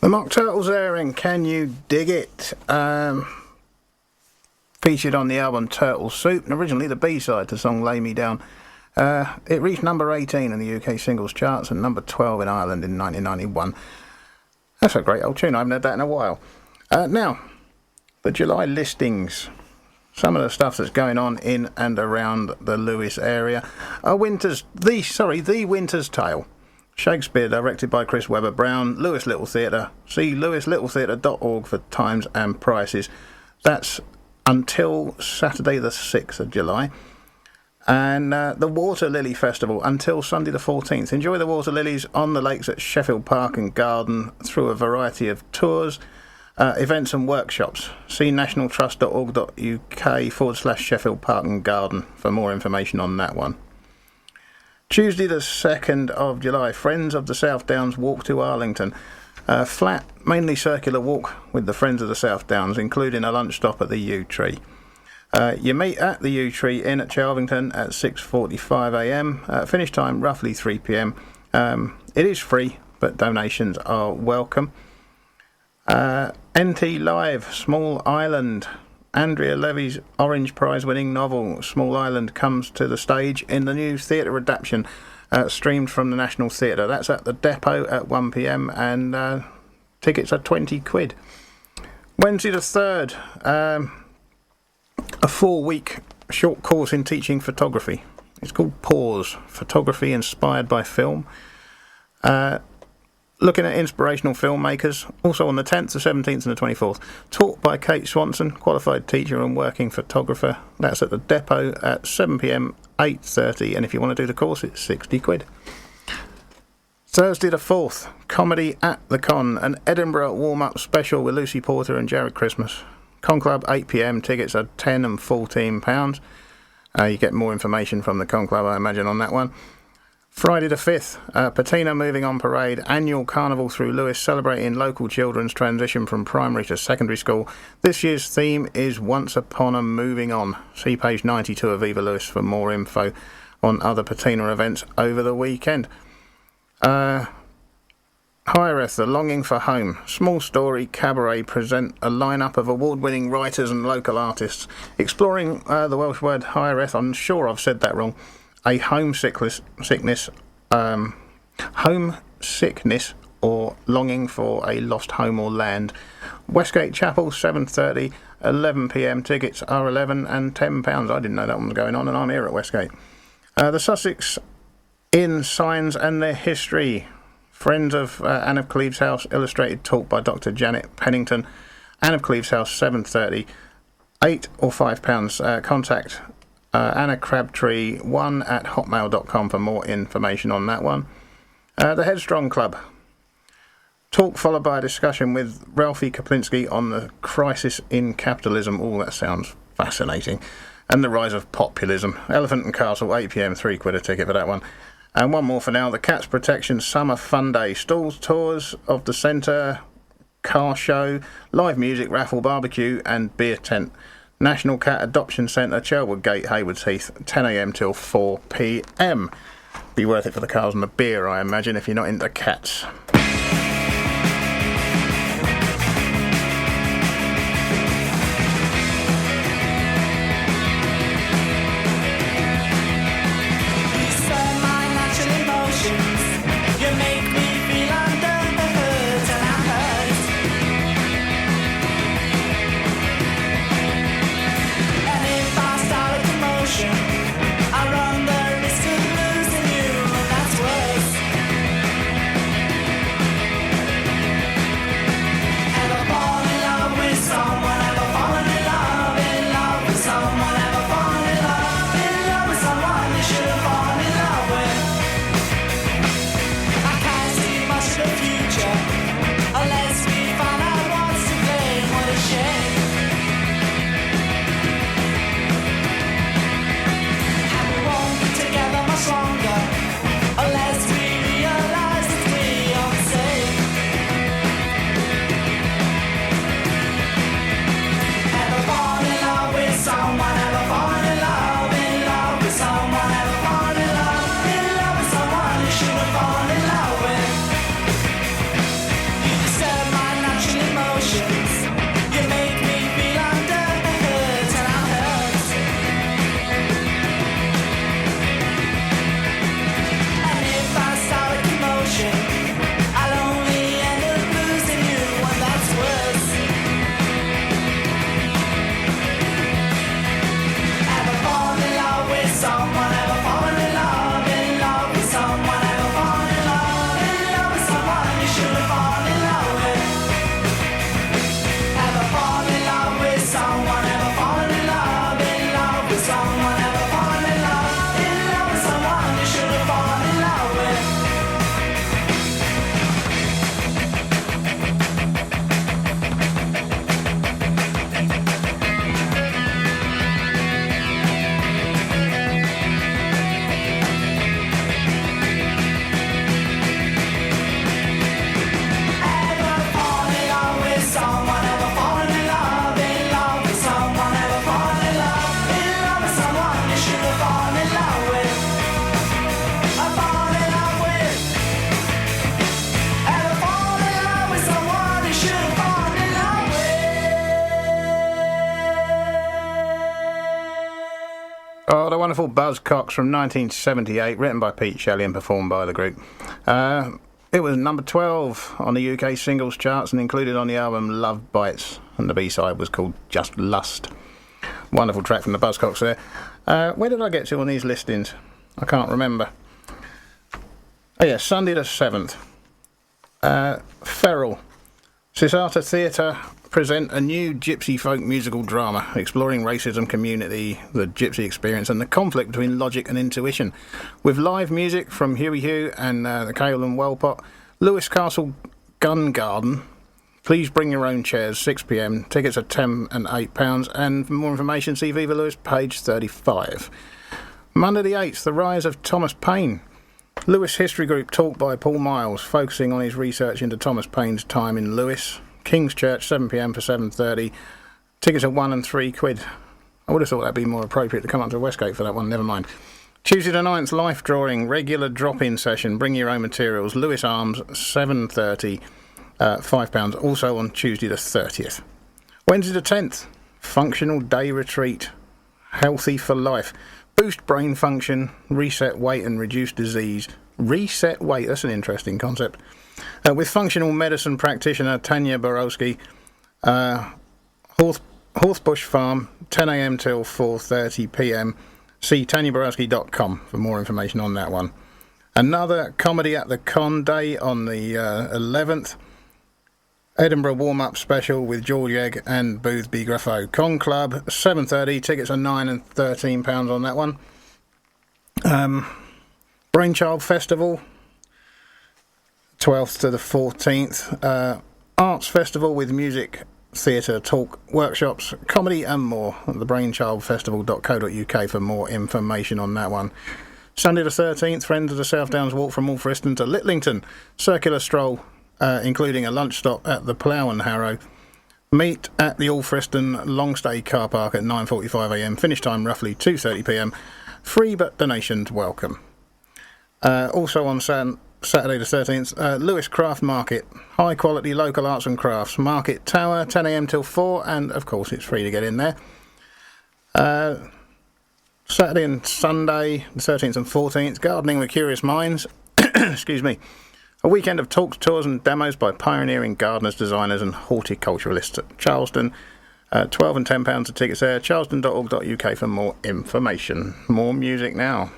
The Mock Turtles there in Can You Dig It? Featured on the album Turtle Soup, and originally the B-side to the song Lay Me Down. It reached number 18 in the UK singles charts and number 12 in Ireland in 1991. That's a great old tune. I haven't heard that in a while. Now, the July listings. Some of the stuff that's going on in and around the Lewes area are The Winter's Tale. Shakespeare, directed by Chris Webber Brown. Lewes Little Theatre. See lewislittletheatre.org for times and prices. That's until Saturday the 6th of July. And the Water Lily Festival until Sunday the 14th. Enjoy the water lilies on the lakes at Sheffield Park and Garden through a variety of tours, events and workshops. See nationaltrust.org.uk/Sheffield Park and Garden for more information on that one. Tuesday the 2nd of July, Friends of the South Downs walk to Arlington. Flat, mainly circular walk with the Friends of the South Downs, including a lunch stop at the Yew Tree. You meet at the Yew Tree Inn at Charlington at 6:45am. Finish time roughly 3pm. It is free, but donations are welcome. NT Live, Small Island. Andrea Levy's Orange Prize winning novel Small Island comes to the stage in the new theatre adaptation streamed from the National Theatre. That's at the Depot at 1pm and tickets are £20. Wednesday the 3rd, a 4-week short course in teaching photography. It's called Pause, Photography Inspired by Film. Looking at inspirational filmmakers, also on the 10th, the 17th and the 24th. Taught by Kate Swanson, qualified teacher and working photographer. That's at the Depot at 7pm, 8:30, and if you want to do the course, it's £60. Thursday the 4th, Comedy at the Con, an Edinburgh warm-up special with Lucy Porter and Jared Christmas. Con Club, 8pm, tickets are £10 and £14. You get more information from the Con Club, I imagine, on that one. Friday the 5th, Patina Moving On Parade, annual carnival through Lewes, celebrating local children's transition from primary to secondary school. This year's theme is Once Upon a Moving On. See page 92 of Viva Lewes for more info on other Patina events over the weekend. Hireth, The Longing for Home. Small Story Cabaret present a lineup of award-winning writers and local artists exploring the Welsh word Hireth. I'm sure I've said that wrong. A homesickness or longing for a lost home or land. Westgate Chapel, 7:30, 11pm. Tickets are £11 and £10. I didn't know that one was going on, and I'm here at Westgate. The Sussex in Signs and Their History. Friends of Anne of Cleves House, illustrated talk by Dr. Janet Pennington. Anne of Cleves House, 7:30, £8 or £5. Contact Anna Crabtree1 at hotmail.com for more information on that one. The Headstrong Club. Talk followed by a discussion with Ralphie Kaplinski on the crisis in capitalism. Oh, that sounds fascinating. And the rise of populism. Elephant and Castle, 8pm, £3 a ticket for that one. And one more for now, the Cats Protection Summer Fun Day. Stalls, tours of the centre, car show, live music, raffle, barbecue and beer tent. National Cat Adoption Centre, Chelwood Gate, Haywards Heath, 10am till 4pm. Be worth it for the cars and the beer, I imagine, if you're not into cats. wonderful Buzzcocks from 1978, written by Pete Shelley and performed by the group. It was number 12 on the UK singles charts and included on the album Love Bites, and the B-side was called Just Lust. Wonderful track from the Buzzcocks there. Where did I get to on these listings? I can't remember. Oh yeah, Sunday the 7th. Feral. Cisata Theatre present a new gypsy folk musical drama exploring racism, community, the gypsy experience and the conflict between logic and intuition. With live music from Huey Hugh and the Cale and Wellpot, Lewes Castle Gun Garden. Please bring your own chairs, 6 p.m. Tickets are £10 and £8. And for more information, see Viva Lewes, page 35. Monday the 8th, the rise of Thomas Paine. Lewes History Group talk by Paul Miles, focusing on his research into Thomas Paine's time in Lewes. King's Church, 7 p.m. for 7:30. Tickets are £1 and £3. I would have thought that'd be more appropriate to come up to Westgate for that one, never mind. Tuesday the 9th, life drawing, regular drop-in session, bring your own materials, Lewis Arms, 7:30, £5, also on Tuesday the 30th. Wednesday the 10th, functional day retreat, healthy for life, boost brain function, reset weight and reduce disease. Reset weight, that's an interesting concept. With functional medicine practitioner Tanya Borowski, Horsebush Farm, 10 a.m. till 4:30 p.m. See tanyaborowski.com for more information on that one. Another comedy at the Con Day on the 11th. Edinburgh warm-up special with George Egg and Boothby Graffo. Con Club, 7:30. Tickets are £9 and £13 on that one. Brainchild Festival, 12th to the 14th. Arts Festival with music, theatre, talk, workshops, comedy and more at the brainchildfestival.co.uk for more information on that one. Sunday the 13th, Friends of the South Downs walk from Alfriston to Litlington. Circular stroll, including a lunch stop at the Plough and Harrow. Meet at the Alfriston long stay car park at 9:45 a.m. Finish time roughly 2:30 p.m. Free but donations welcome. Also on Saturday the 13th, Lewes Craft Market. High quality local arts and crafts. Market Tower, 10 a.m. till 4, and of course it's free to get in there. Saturday and Sunday, the 13th and 14th, Gardening with Curious Minds. Excuse me. A weekend of talks, tours and demos by pioneering gardeners, designers and horticulturalists at Charleston. £12 and £10 a tickets there. charleston.org.uk for more information. More music now.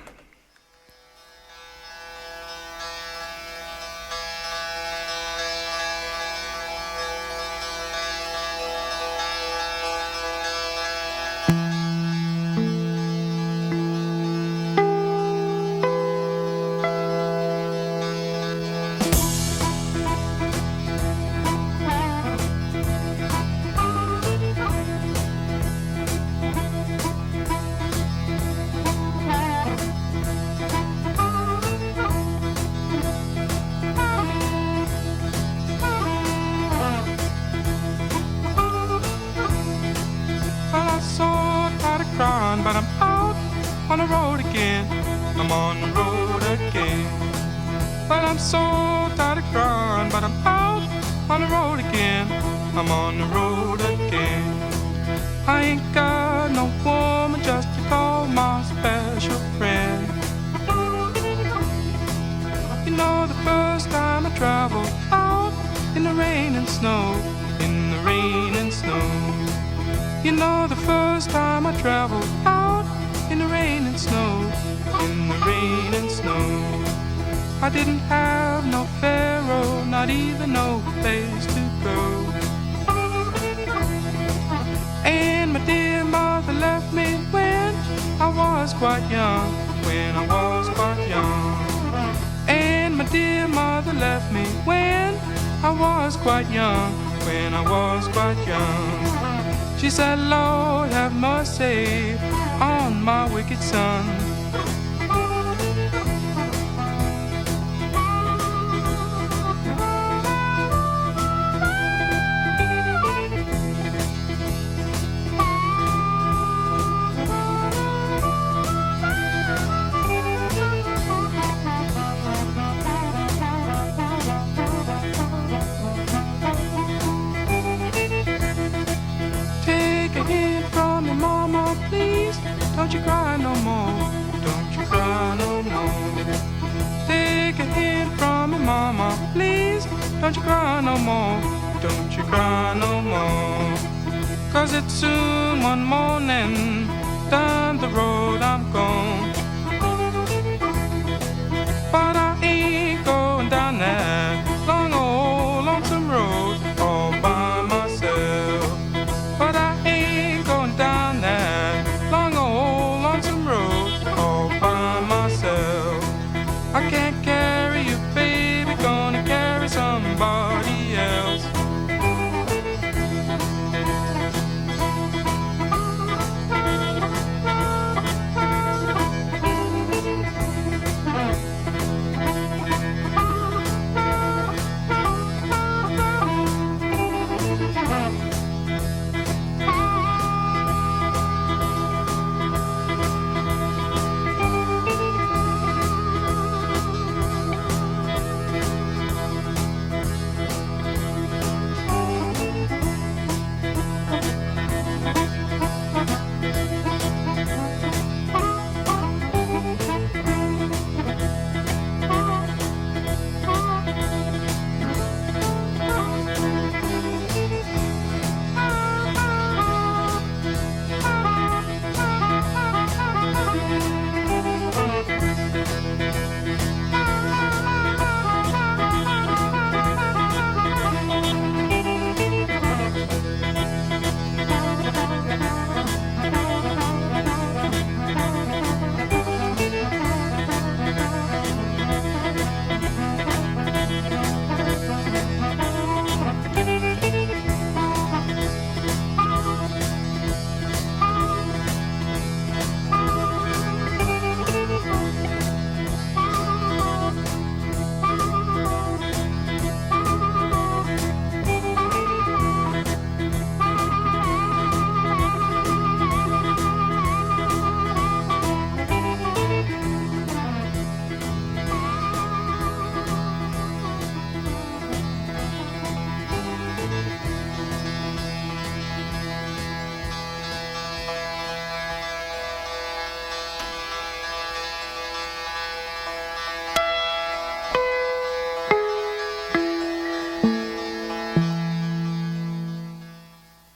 But I'm out on the road again. I'm on the road again. But I'm so tired of crying. But I'm out on the road again. I'm on the road again. I ain't got no woman just to call my special friend. You know the first time I traveled out in the rain and snow, in the rain and snow. You know the first time I traveled out in the rain and snow, in the rain and snow. I didn't have no pharaoh, not even no place to go. And my dear mother left me when I was quite young, when I was quite young. And my dear mother left me when I was quite young, when I was quite young. She said, Lord, have mercy on my wicked son. Don't you cry no more. don't you cry no more, don't you cry no more. 'Cause it's soon one morning, down the road I'm gone. But I ain't going down that long old lonesome road all by myself. But I ain't going down that long old lonesome road all by myself. I can't carry you, baby, gonna carry somebody else.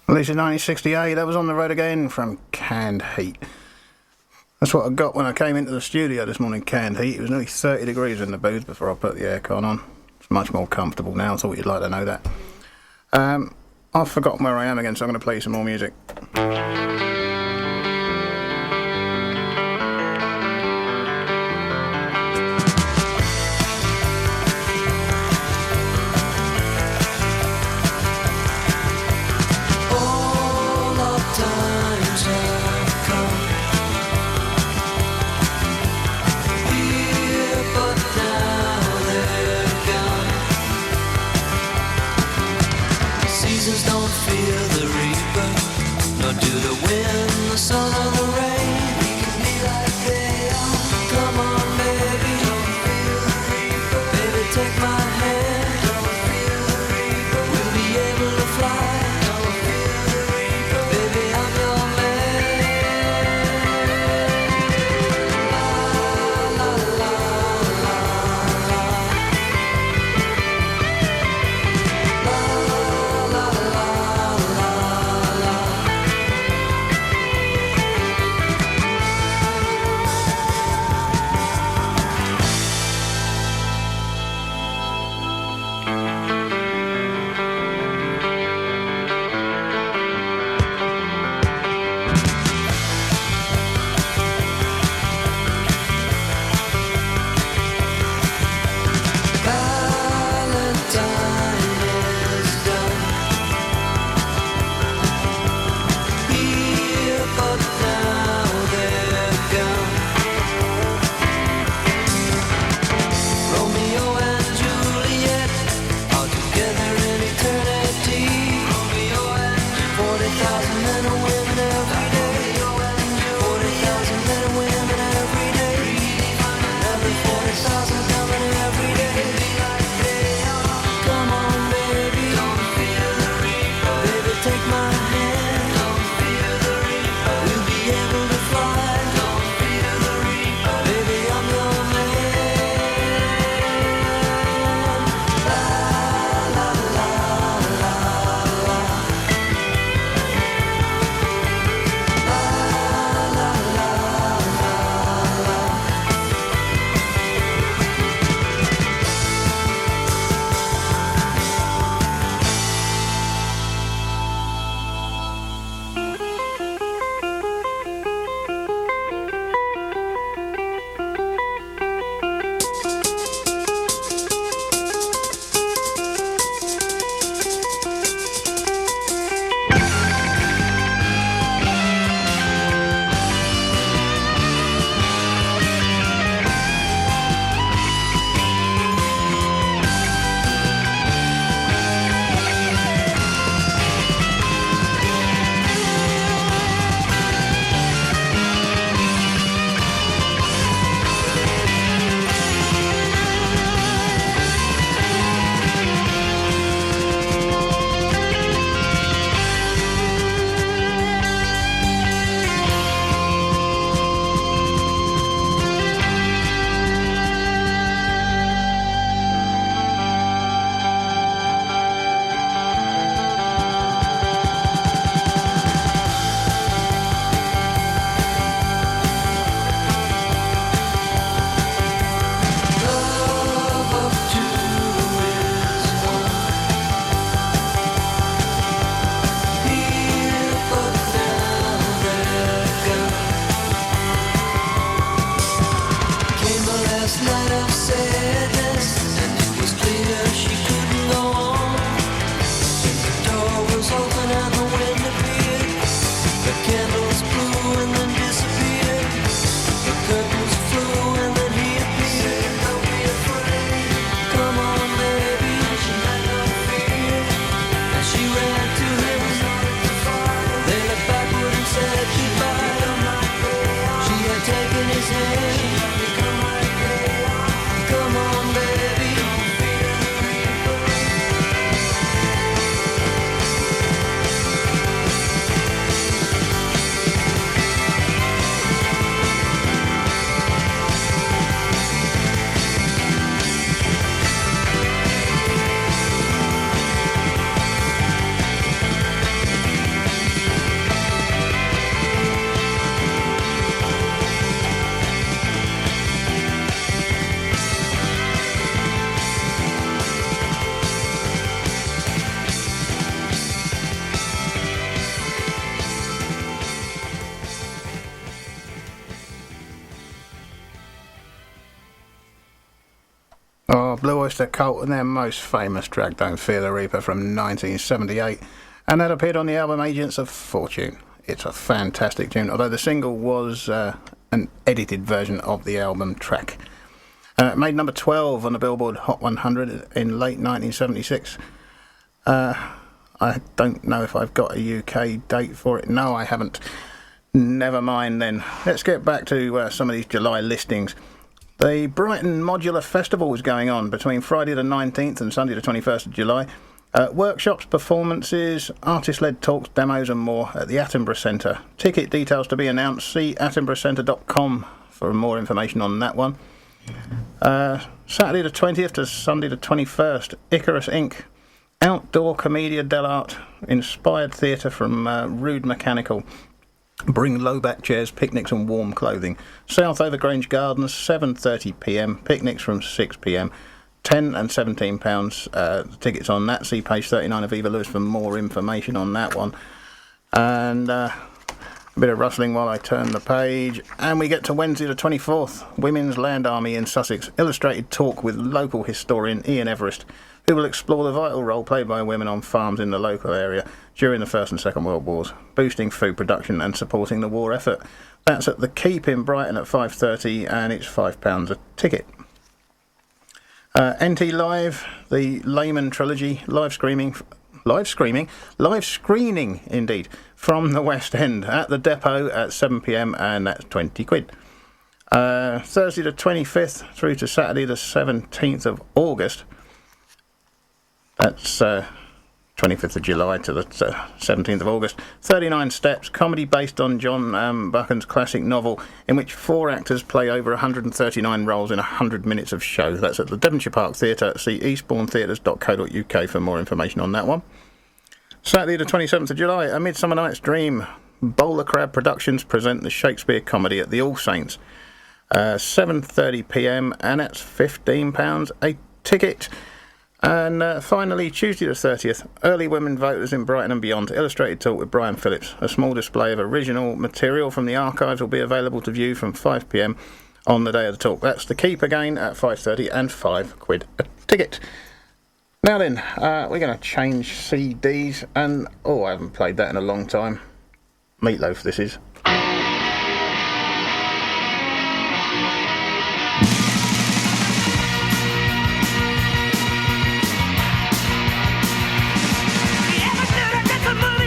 Released in 1968, that was On the Road Again from Canned Heat. That's what I got when I came into the studio this morning, Canned Heat. It was nearly 30 degrees in the booth before I put the aircon on. It's much more comfortable now, I thought you'd like to know that. I've forgotten where I am again, so I'm going to play some more music. Don't fear the reaper, nor do the Oyster Cult and their most famous track, Don't Fear the Reaper, from 1978, and that appeared on the album Agents of Fortune. It's a fantastic tune, although the single was an edited version of the album track. It made number 12 on the Billboard Hot 100 in late 1976. I don't know if I've got a UK date for it. No, I haven't. Never mind then. Let's get back to some of these July listings. The Brighton Modular Festival is going on between Friday the 19th and Sunday the 21st of July. Workshops, performances, artist-led talks, demos and more at the Attenborough Centre. Ticket details to be announced. See attenboroughcentre.com for more information on that one. Saturday the 20th to Sunday the 21st, Icarus Inc. Outdoor Commedia dell'arte, inspired theatre from Rude Mechanical. Bring low-back chairs, picnics and warm clothing. South Overgrange Gardens, 7:30pm. Picnics from 6pm. £10 and £17 tickets on that. See page 39 of Eva Lewes for more information on that one. And a bit of rustling while I turn the page. And we get to Wednesday the 24th. Women's Land Army in Sussex. Illustrated talk with local historian Ian Everest, who will explore the vital role played by women on farms in the local area during the First and Second World Wars, boosting food production and supporting the war effort. That's at the Keep in Brighton at 5:30, and it's £5 a ticket. NT Live, the Layman trilogy, live screening indeed, from the West End at the Depot at 7pm, and that's £20. Thursday the 25th through to Saturday the 17th of August. That's 25th of July to the 17th of August. 39 Steps, comedy based on John Buchan's classic novel, in which 4 actors play over 139 roles in 100 minutes of show. That's at the Devonshire Park Theatre. See eastbournetheatres.co.uk for more information on that one. Saturday the 27th of July, A Midsummer Night's Dream. Bowler Crab Productions present the Shakespeare comedy at the All Saints. 7:30pm, and that's £15 a ticket. And finally, Tuesday the 30th, Early Women Voters in Brighton and Beyond, illustrated talk with Brian Phillips. A small display of original material from the archives will be available to view from 5pm on the day of the talk. That's the Keep again at 5:30 and £5 a ticket. Now then, we're going to change CDs, and I haven't played that in a long time. Meatloaf, this is. Rock and roll.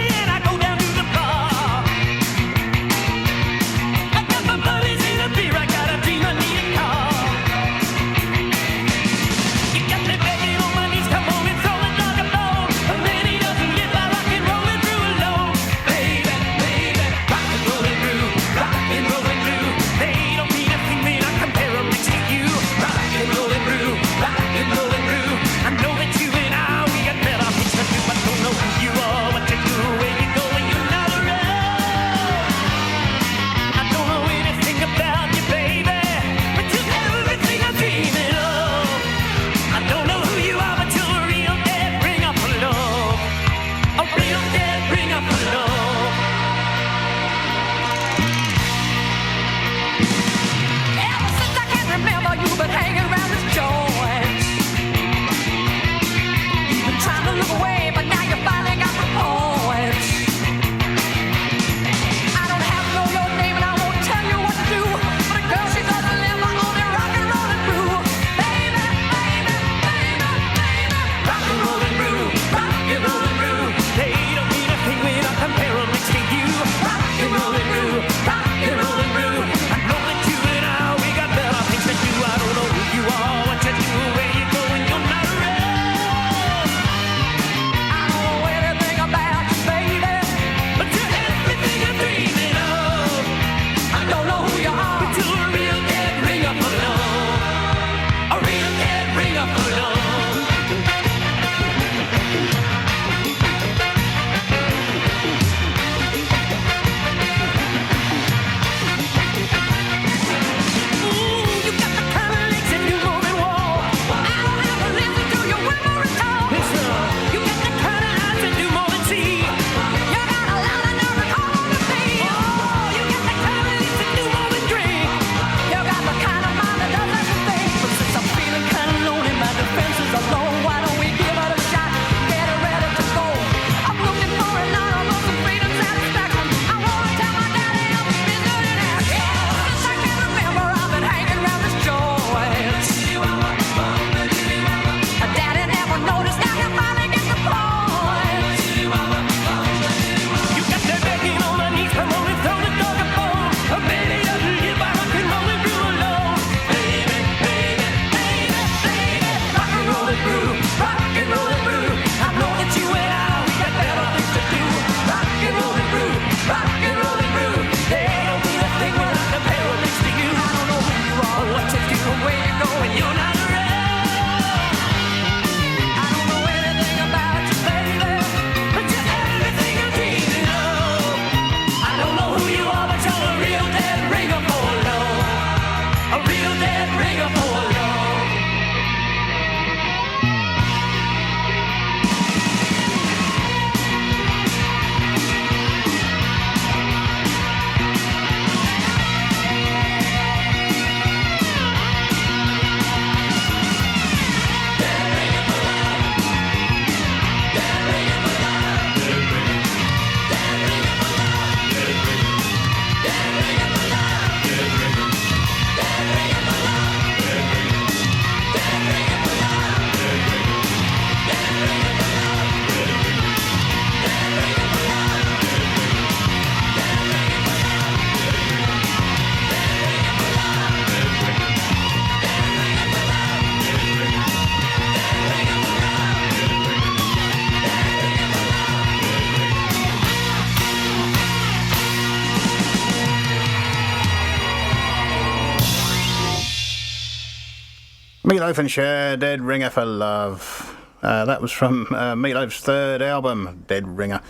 Meatloaf and Cher, Dead Ringer for Love. That was from Meatloaf's third album, Dead Ringer,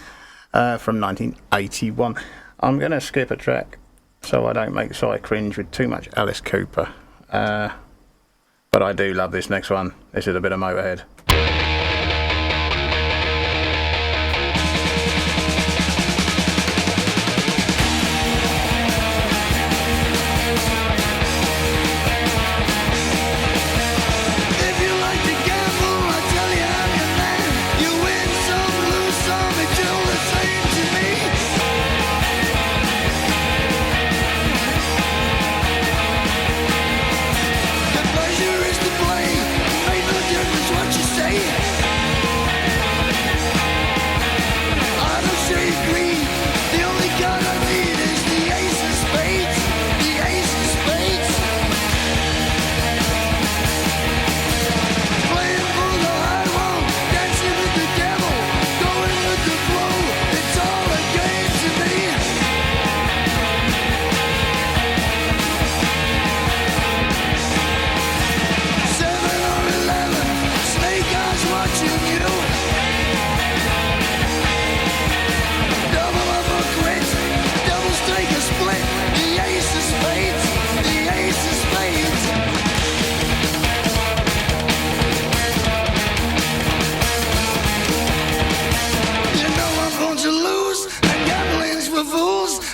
from 1981. I'm going to skip a track so I don't make Si cringe with too much Alice Cooper. But I do love this next one. This is a bit of Motorhead.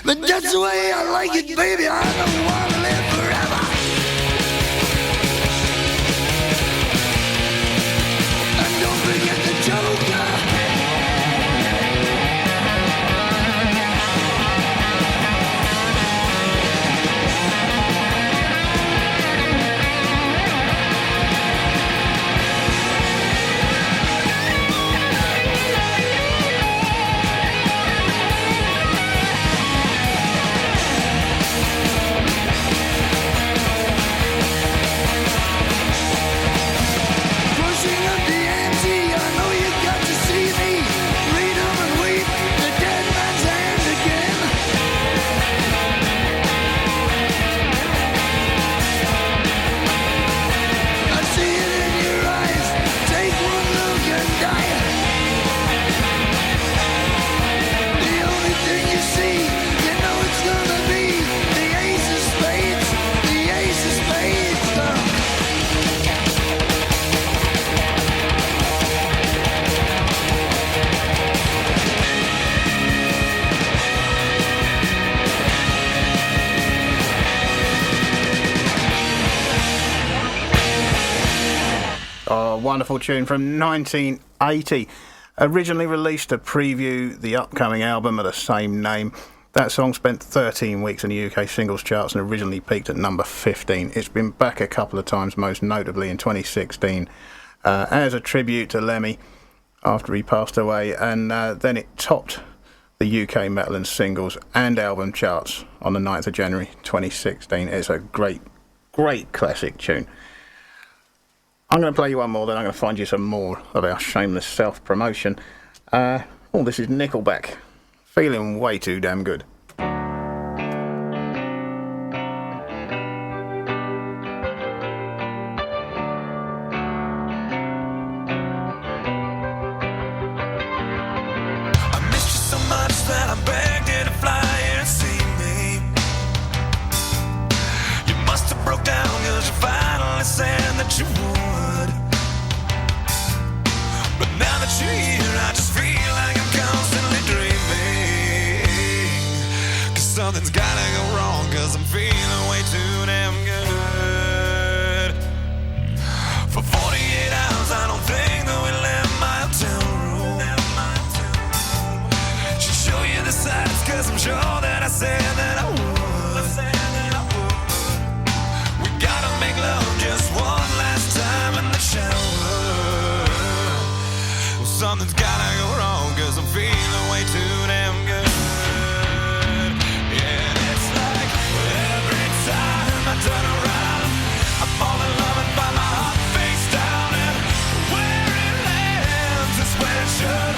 But that's the way I like it, baby. I don't want to live forever. And don't forget the Joker. Wonderful tune from 1980. Originally released to preview the upcoming album of the same name. That song spent 13 weeks in the UK singles charts and originally peaked at number 15. It's been back a couple of times, most notably in 2016, as a tribute to Lemmy after he passed away, and then it topped the UK metal and singles and album charts on the 9th of January 2016. It's a great, great classic tune. I'm going to play you one more, then I'm going to find you some more of our shameless self-promotion. This is Nickelback. Feeling way too damn good. I missed you so much that I begged you to fly here and see me. You must have broke down because you finally said that you would. But now that you're here, I just feel like I'm constantly dreaming. 'Cause something's gotta go wrong, 'cause I'm feeling way too damn good. For 48 hours, I don't think that we left my hotel room. Should show you the sights, 'cause I'm sure that I said that I would. We gotta make love just one last time in the shower. Well, something's gotta go wrong, 'cause I'm feeling way too damn good. Yeah, and it's like every time I turn around, I fall in love and find my heart face down, and where it lands is where it should.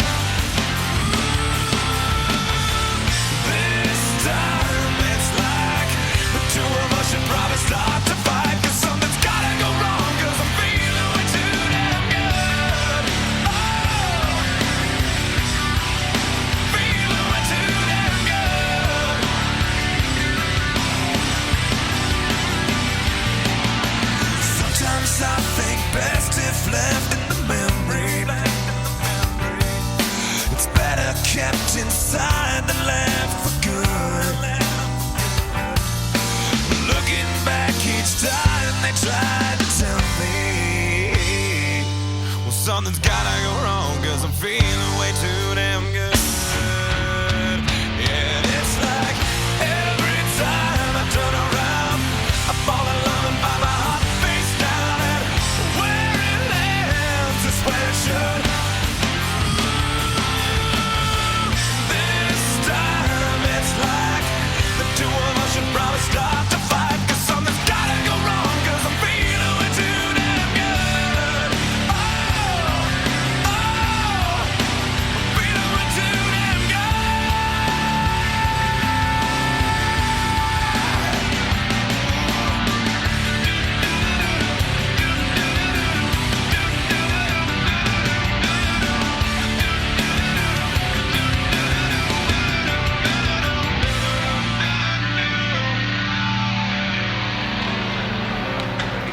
This time it's like the two of us should probably start to fight, 'cause something's gotta go wrong, 'cause I'm feeling something's gotta go wrong, 'cause I'm feeling way too damn good. Yeah, it's like every time I turn around, I fall in love and find my heart face down, and where it lands is where it should. This time it's like the two of us should probably start to fight, 'cause something's gotta go wrong, 'cause I'm feeling way too damn good. Oh, I'm feeling way too damn good.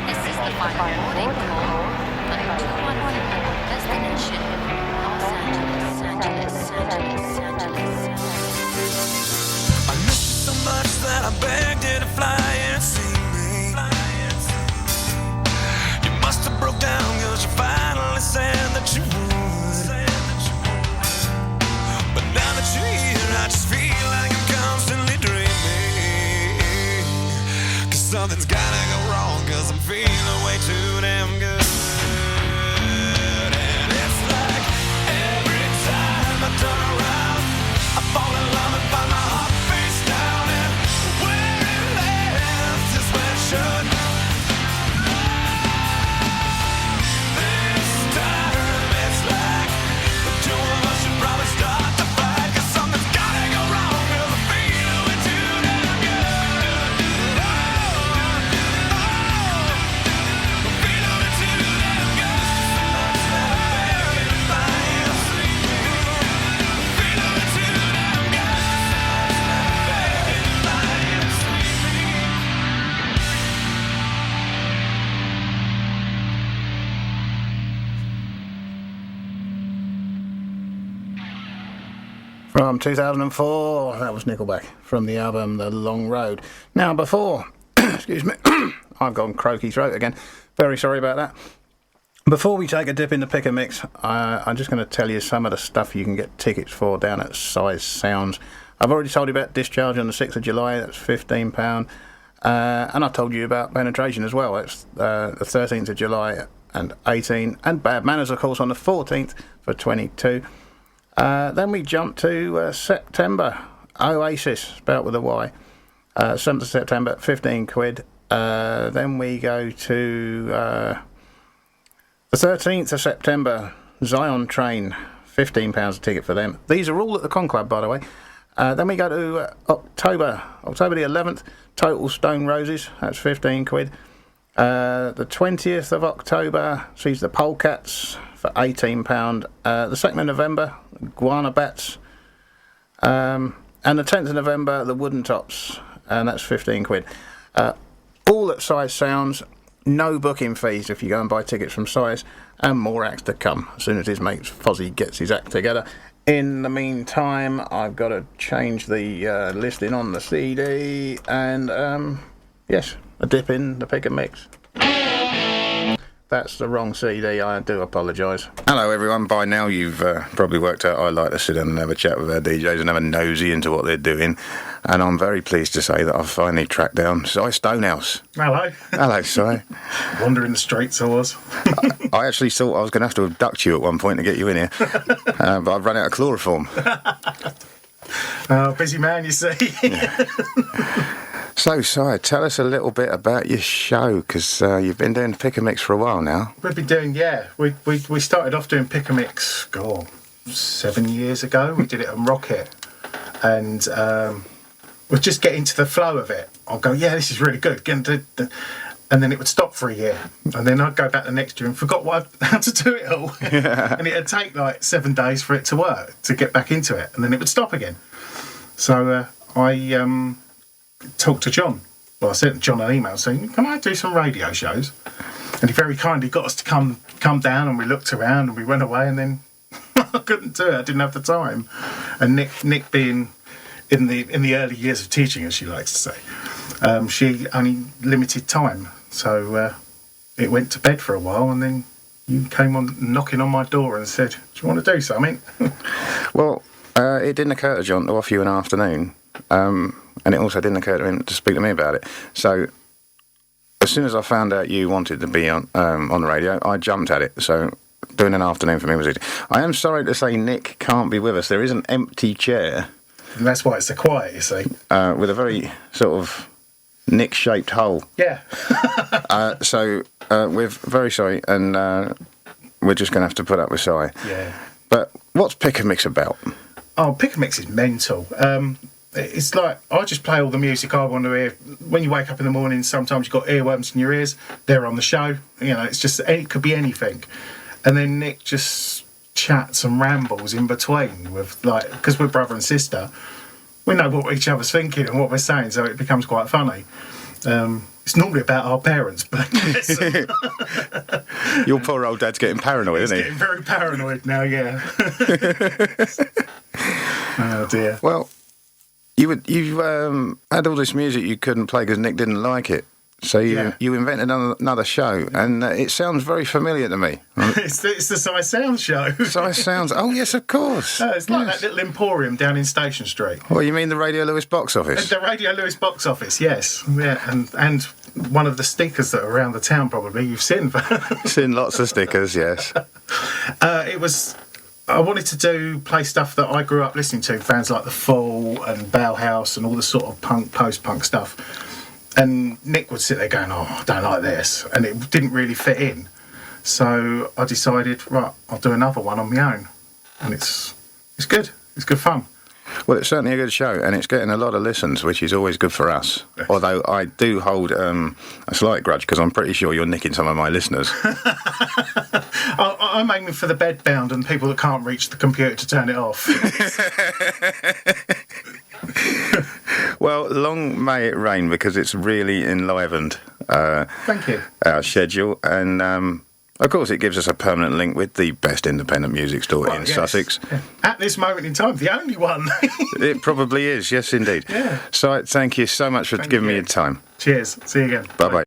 This is the final warning call. Destination Los Angeles, Angeles, Angeles, Angeles. I miss you so much that I begged you to fly and see me. You must have broke down, 'cause you finally said that you would. But now that you're here, I just feel like I'm constantly dreaming. 'Cause something's gotta go wrong, 'cause I'm feeling way too damn good. And it's like every time I turn around, I fall in love and find my heart face down, and where it lands is where it should. This time it's like the two of us should probably start to fight, 'cause something's gotta go wrong, 'cause I'm feeling way too damn good. Oh, I'm feeling way too damn good. Begging to fly and see me. Feeling way too damn good. Begging to fly and see me. From 2004, that was Nickelback, from the album The Long Road. Now, before, excuse me, I've gone croaky throat again. Very sorry about that. Before we take a dip in the pick and mix, I'm just going to tell you some of the stuff you can get tickets for down at Size Sounds. I've already told you about Discharge on the 6th of July, that's £15. And I told you about Penetration as well, that's the 13th of July and 18. And Bad Manners, of course, on the 14th for 22. Then we jump to September. Oasis, spelt with a Y. 7th of September, 15 quid. Then we go to the 13th of September, Zion Train, £15 a ticket for them. These are all at the Con Club, by the way. Then we go to October the 11th, Total Stone Roses, that's 15 quid. The 20th of October sees the Polecats for £18. The 2nd of November, Guana Bats. And the 10th of November, the Wooden Tops, and that's 15 quid. All at Size Sounds, no booking fees if you go and buy tickets from Size, and more acts to come as soon as his mate Fozzie gets his act together. In the meantime, I've got to change the listing on the CD, and yes, a dip in the pick and mix. That's the wrong CD, I do apologise. Hello everyone, by now you've probably worked out I like to sit down and have a chat with our DJs and have a nosy into what they're doing, and I'm very pleased to say that I've finally tracked down Si Stonehouse. Hello. Hello, Si. Wandering the streets I was. I actually thought I was going to have to abduct you at one point to get you in here, but I've run out of chloroform. Busy man, you see. Yeah. So, Si, tell us a little bit about your show, because you've been doing Pick and Mix for a while now. We've been doing, we started off doing Pick and Mix, 7 years ago. We did it on Rocket, and we're just getting to the flow of it. I'll go, yeah, this is really good. And then it would stop for a year, and then I'd go back the next year and forgot how to do it all. Yeah. And it'd take like 7 days for it to work, to get back into it, and then it would stop again. So I talked to John. Well, I sent John an email saying, can I do some radio shows? And he very kindly got us to come down, and we looked around and we went away, and then I couldn't do it. I didn't have the time. And Nick being in the early years of teaching, as she likes to say, she only limited time. So it went to bed for a while, and then you came on knocking on my door and said, "Do you want to do something?" Well, it didn't occur to John to offer you an afternoon, and it also didn't occur to him to speak to me about it. So as soon as I found out you wanted to be on the radio, I jumped at it. So doing an afternoon for me was easy. I am sorry to say Nick can't be with us. There is an empty chair. And that's why it's so quiet, you see. With a very sort of Nick-shaped hole. Yeah. So we're very sorry, and we're just going to have to put up with Si. Yeah. But what's Pick a Mix about? Oh, Pick a Mix is mental. It's like, I just play all the music I want to hear. When you wake up in the morning, sometimes you've got earworms in your ears. They're on the show. You know, it's just, it could be anything. And then Nick just chats and rambles in between with, like, because we're brother and sister, we know what each other's thinking and what we're saying, so it becomes quite funny. It's normally about our parents, but your poor old dad's getting paranoid, isn't he? He's getting very paranoid now, yeah. Oh dear. Well, you had all this music you couldn't play because Nick didn't like it. So you invented another show, and it sounds very familiar to me. It's the Si Sounds show. Si Sounds. Oh yes, of course. It's like that little emporium down in Station Street. Well, you mean the Radio Lewes box office? The Radio Lewes box office, yes. Yeah, and one of the stickers that are around the town probably you've seen. Seen lots of stickers, yes. It was. I wanted to play stuff that I grew up listening to, bands like The Fall and Bauhaus and all the sort of punk, post-punk stuff. And Nick would sit there going, "Oh, I don't like this," and it didn't really fit in. So I decided, right, I'll do another one on my own, and it's good. It's good fun. Well, it's certainly a good show, and it's getting a lot of listens, which is always good for us. Although I do hold a slight grudge, because I'm pretty sure you're nicking some of my listeners. I'm aiming for the bedbound and people that can't reach the computer to turn it off. Well, long may it rain, because it's really enlivened Thank you. our schedule, and of course it gives us a permanent link with the best independent music store in Sussex. Yeah. At this moment in time, the only one. It probably is, yes indeed. Yeah. So thank you so much for giving me your time. Cheers. See you again. Bye-bye.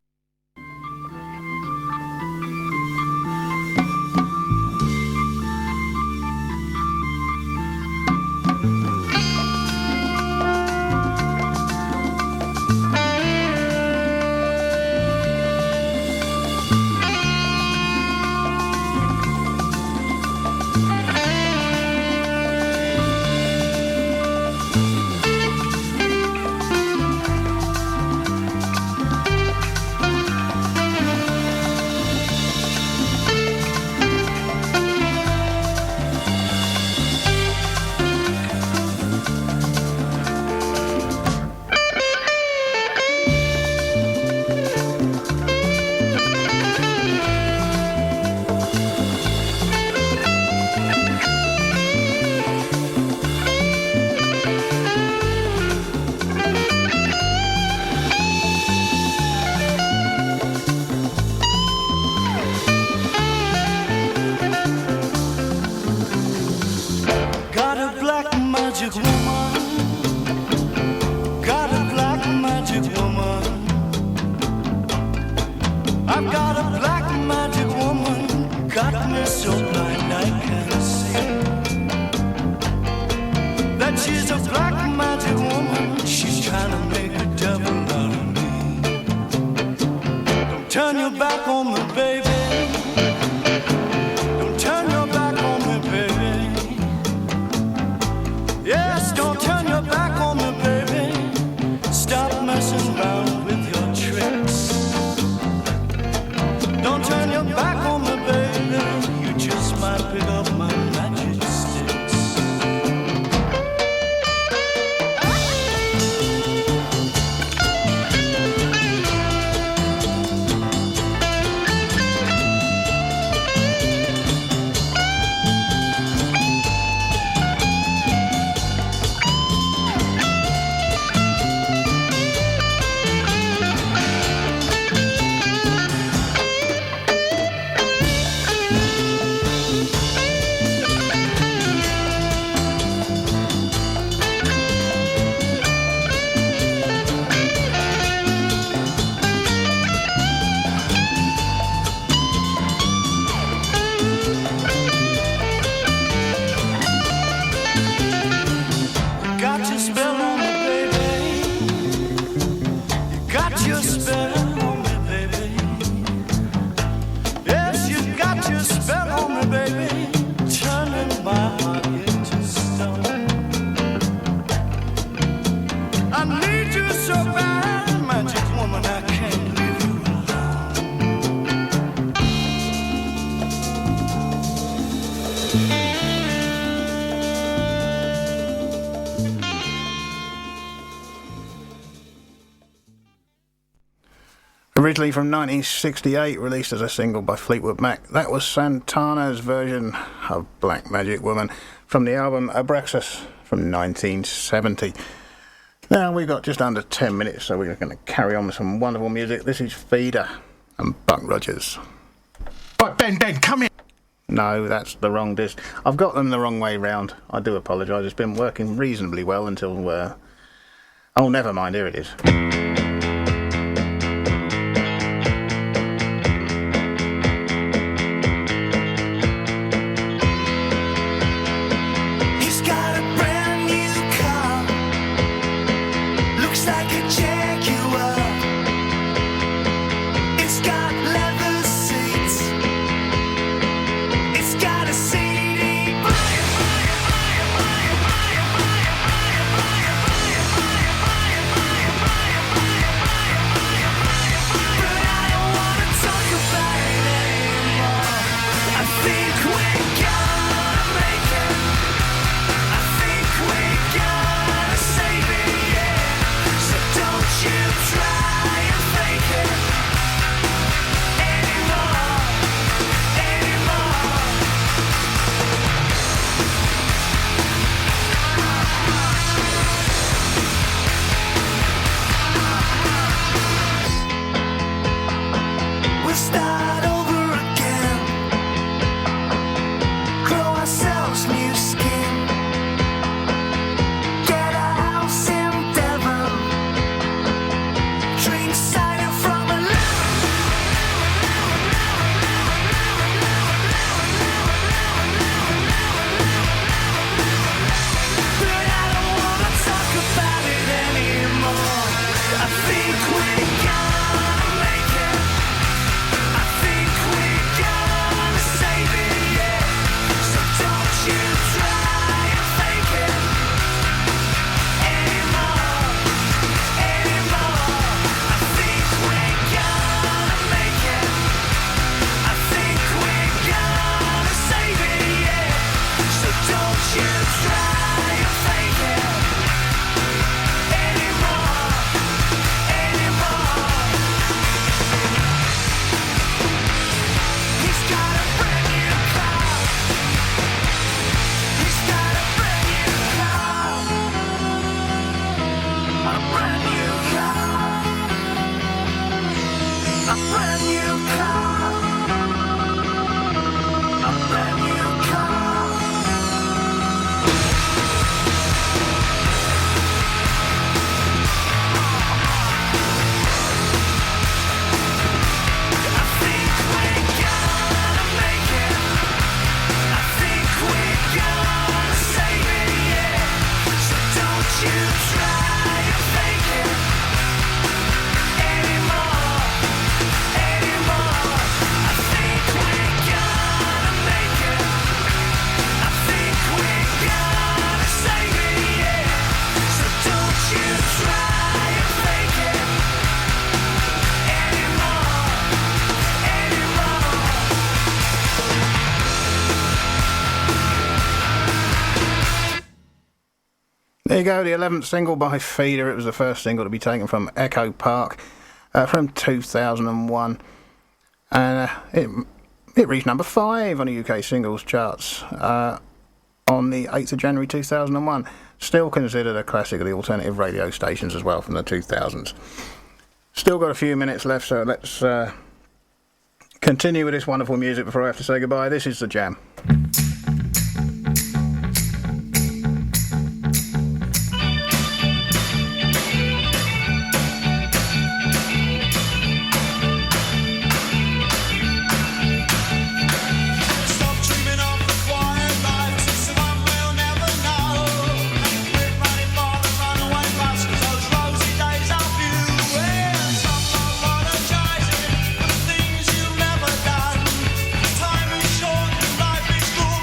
Originally from 1968, released as a single by Fleetwood Mac. That was Santana's version of Black Magic Woman from the album Abraxas from 1970. Now we've got just under 10 minutes, so we're going to carry on with some wonderful music. This is Feeder and Buck Rogers. Right, Ben, come in. No, that's the wrong disc. I've got them the wrong way round. I do apologise. It's been working reasonably well until... oh, never mind. Here it is. There you go, the 11th single by Feeder. It was the first single to be taken from Echo Park from 2001. And it reached number 5 on the UK singles charts on the 8th of January 2001. Still considered a classic of the alternative radio stations as well from the 2000s. Still got a few minutes left, so let's continue with this wonderful music before I have to say goodbye. This is The Jam. Time is short and life is good.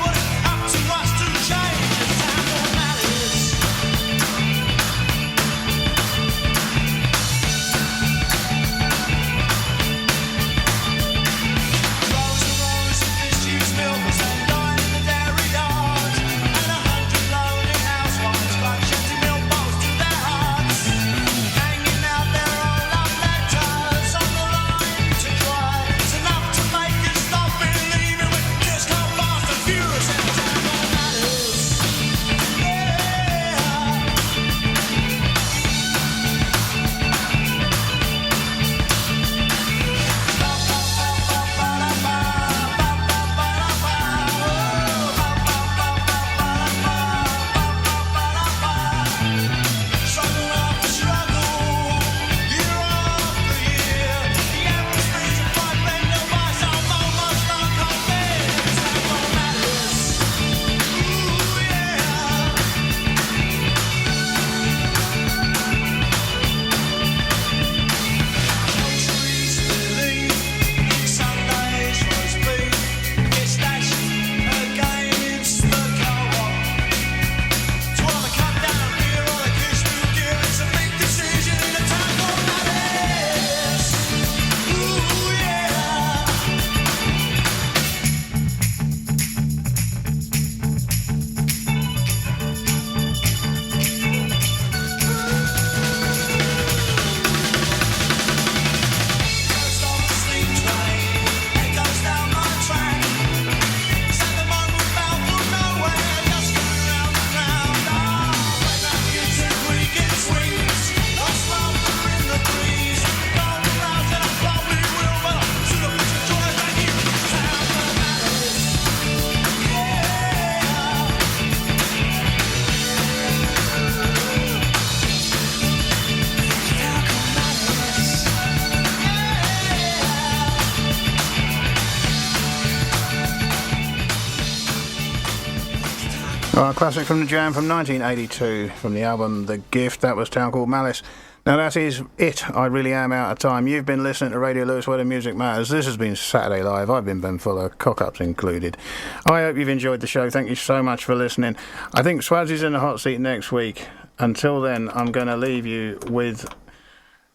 Well, a classic from the Jam from 1982 from the album The Gift. That was Town Called Malice. Now that is it. I really am out of time. You've been listening to Radio Lewes, where the music matters. This has been Saturday Live. I've been Ben Fuller, cock-ups included. I hope you've enjoyed the show. Thank you so much for listening. I think Swazzy's in the hot seat next week. Until then, I'm going to leave you with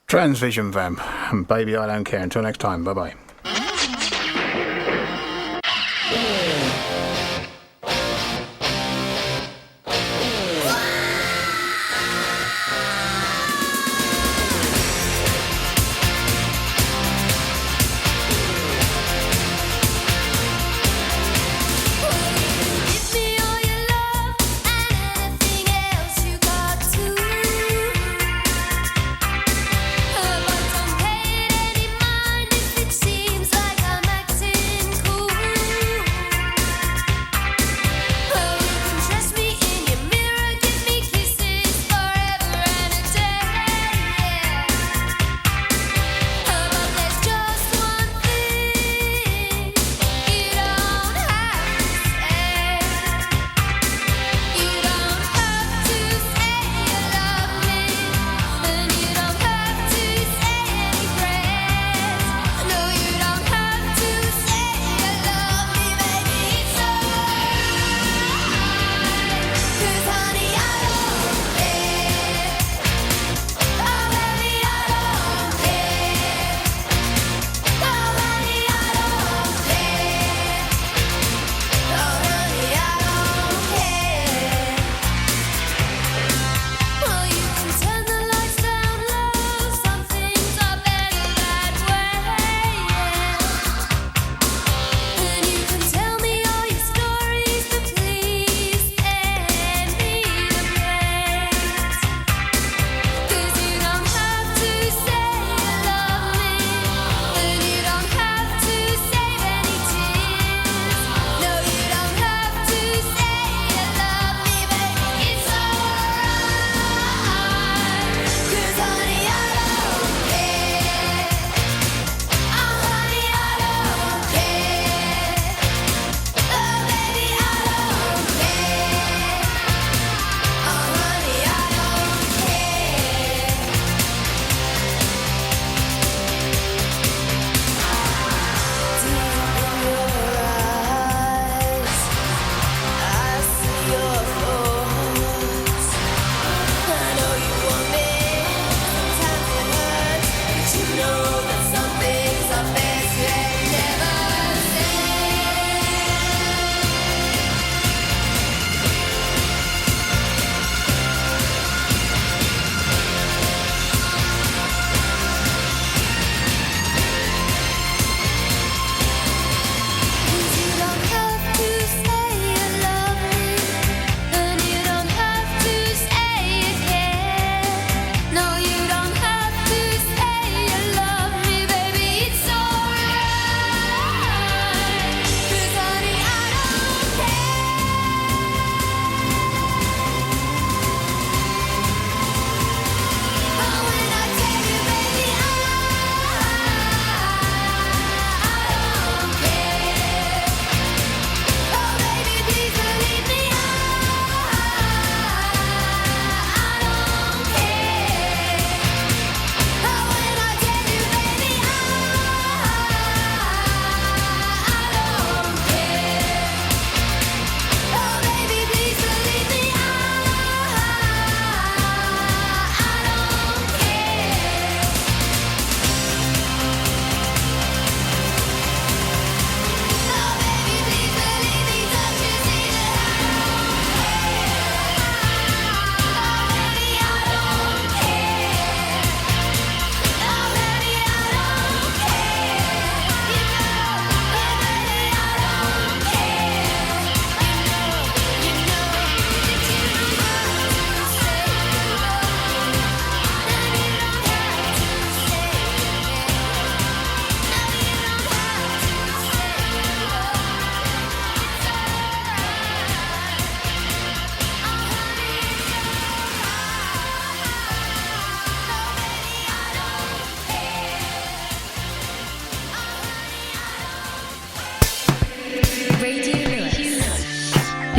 Transvision Vamp and Baby I Don't Care. Until next time, bye-bye.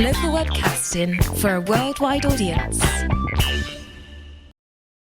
Local webcasting for a worldwide audience.